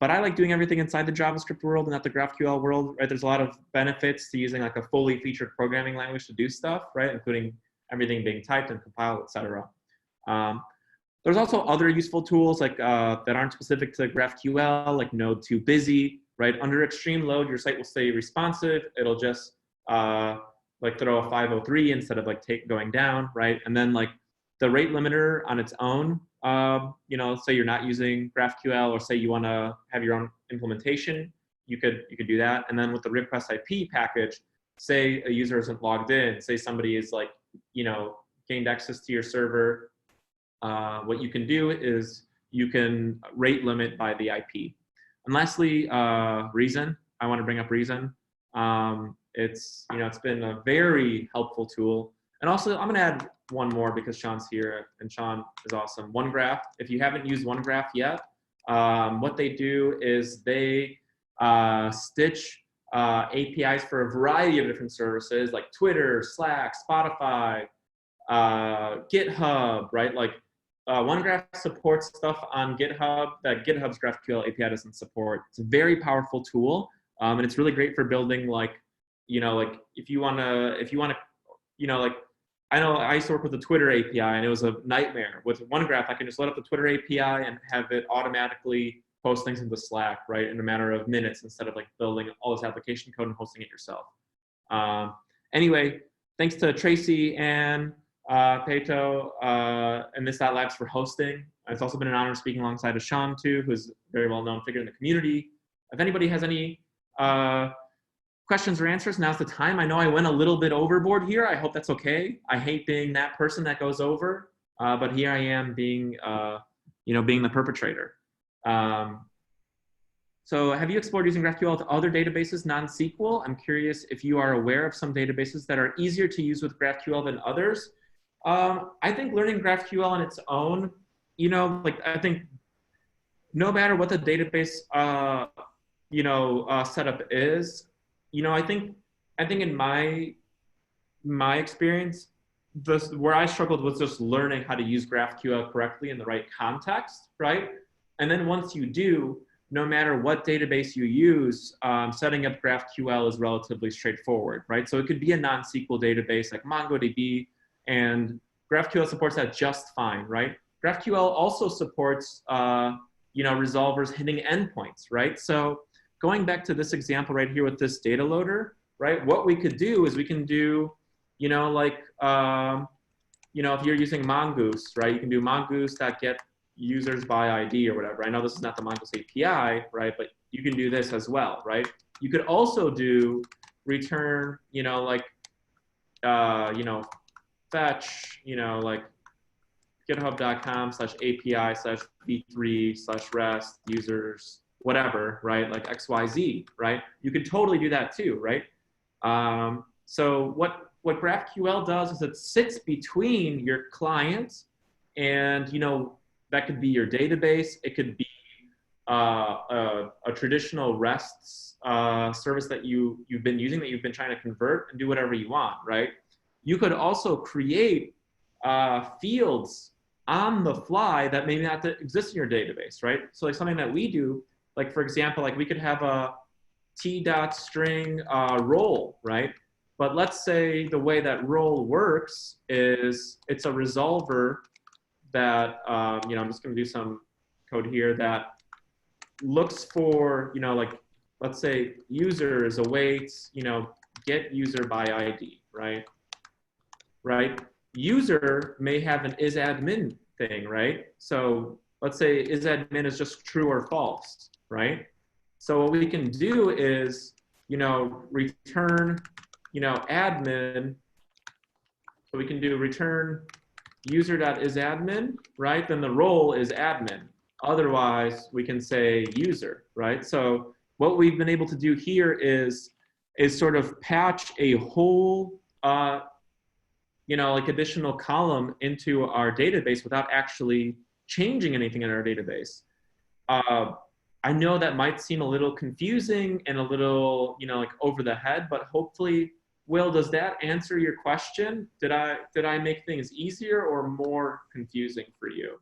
but I like doing everything inside the JavaScript world and not the GraphQL world, right? There's a lot of benefits to using like a fully featured programming language to do stuff, right? Including everything being typed and compiled, etc. There's also other useful tools like that aren't specific to GraphQL, like Node too busy, right? Under extreme load, your site will stay responsive. It'll just like throw a 503 instead of like going down, right? And then like the rate limiter on its own, you know, say you're not using GraphQL or say you want to have your own implementation, you could do that. And then with the request IP package, say a user isn't logged in, say somebody is like, you know, gained access to your server. What you can do is you can rate limit by the IP. And lastly, Reason. I want to bring up Reason. It's been a very helpful tool. And also, I'm going to add one more because Shawn's here, and Shawn is awesome. OneGraph. If you haven't used OneGraph yet, what they do is they stitch APIs for a variety of different services like Twitter, Slack, Spotify, GitHub, right? Like OneGraph supports stuff on GitHub that GitHub's GraphQL API doesn't support. It's a very powerful tool, and it's really great for building like, you know, like if you wanna, you know, like I know I used to work with the Twitter API and it was a nightmare. With OneGraph, I can just load up the Twitter API and have it automatically post things into Slack, right, in a matter of minutes instead of like building all this application code and hosting it yourself. Anyway, thanks to Tracy and Pato and This.Labs for hosting. It's also been an honor speaking alongside of Shawn too, who's a very well-known figure in the community. If anybody has any questions or answers, now's the time. I know I went a little bit overboard here. I hope that's okay. I hate being that person that goes over, but here I am being, you know, being the perpetrator. So have you explored using GraphQL with other databases, non-SQL? I'm curious if you are aware of some databases that are easier to use with GraphQL than others. I think learning GraphQL on its own, you know, like I think no matter what the database, you know, setup is, you know, I think in my experience, where I struggled was just learning how to use GraphQL correctly in the right context, right? And then once you do, no matter what database you use, setting up GraphQL is relatively straightforward, right? So it could be a non-SQL database like MongoDB, and GraphQL supports that just fine, right? GraphQL also supports, you know, resolvers hitting endpoints, right? So going back to this example right here with this data loader, right? What we could do is we can do, you know, like, you know, if you're using Mongoose, right? You can do mongoose.get users by ID or whatever. I know this is not the Mongoose API, right? But you can do this as well, right? You could also do return, you know, like, you know, fetch, you know, like github.com/API/v3/rest users, whatever, right? Like XYZ, right? You could totally do that too, right? So what GraphQL does is it sits between your client and, that could be your database. It could be a traditional REST service that you've been using, that you've been trying to convert, and do whatever you want, right? You could also create fields on the fly that may not exist in your database, right? So like something that we do, like for example, like we could have a t.string role, right? But let's say the way that role works is it's a resolver that, I'm just going to do some code here that looks for, like, let's say users awaits, get user by ID, right? Right? User may have an isadmin thing, right? So let's say isadmin is just true or false, right? So what we can do is, return, admin. So we can do return user.isadmin, right? Then the role is admin. Otherwise, we can say user, right? So what we've been able to do here is sort of patch a whole, like additional column into our database without actually changing anything in our database. I know that might seem a little confusing and a little, like over the head, but hopefully, Will, does that answer your question? Did I make things easier or more confusing for you?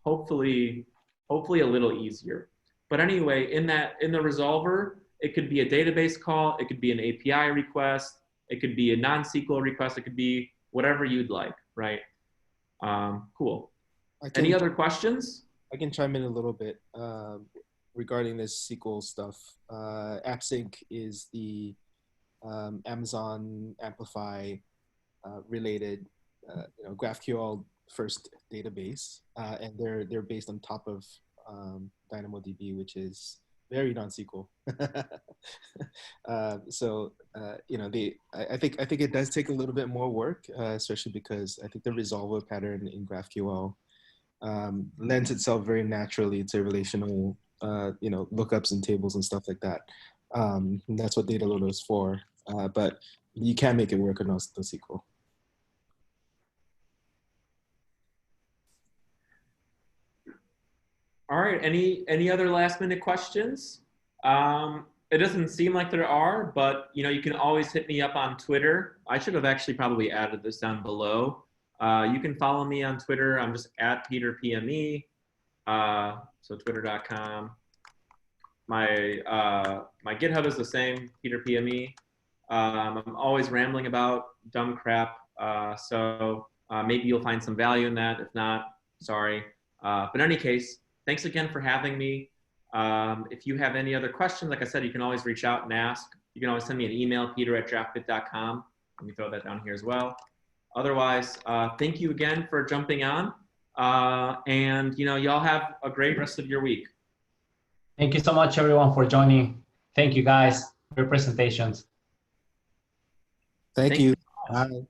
Hopefully a little easier. But anyway, in the resolver, it could be a database call, it could be an API request, it could be a non-SQL request, it could be whatever you'd like, right? Cool. Any other questions? I can chime in a little bit regarding this SQL stuff. AppSync is the Amazon Amplify related GraphQL first database, and they're based on top of DynamoDB, which is very non-SQL. So I think it does take a little bit more work, especially because I think the resolver pattern in GraphQL lends itself very naturally to relational lookups and tables and stuff like that. And that's what data loader is for. But you can make it work on NoSQL. All right, any other last minute questions? It doesn't seem like there are, but you can always hit me up on Twitter. I should have actually probably added this down below. You can follow me on Twitter. I'm just at PeterPME. So twitter.com. My GitHub is the same, PeterPME. I'm always rambling about dumb crap. So maybe you'll find some value in that. If not, sorry. But in any case, thanks again for having me. If you have any other questions, like I said, you can always reach out and ask. You can always send me an email, peter@draftbit.com. Let me throw that down here as well. Otherwise, thank you again for jumping on. And y'all have a great rest of your week. Thank you so much, everyone, for joining. Thank you, guys, for your presentations. Thank you. Bye.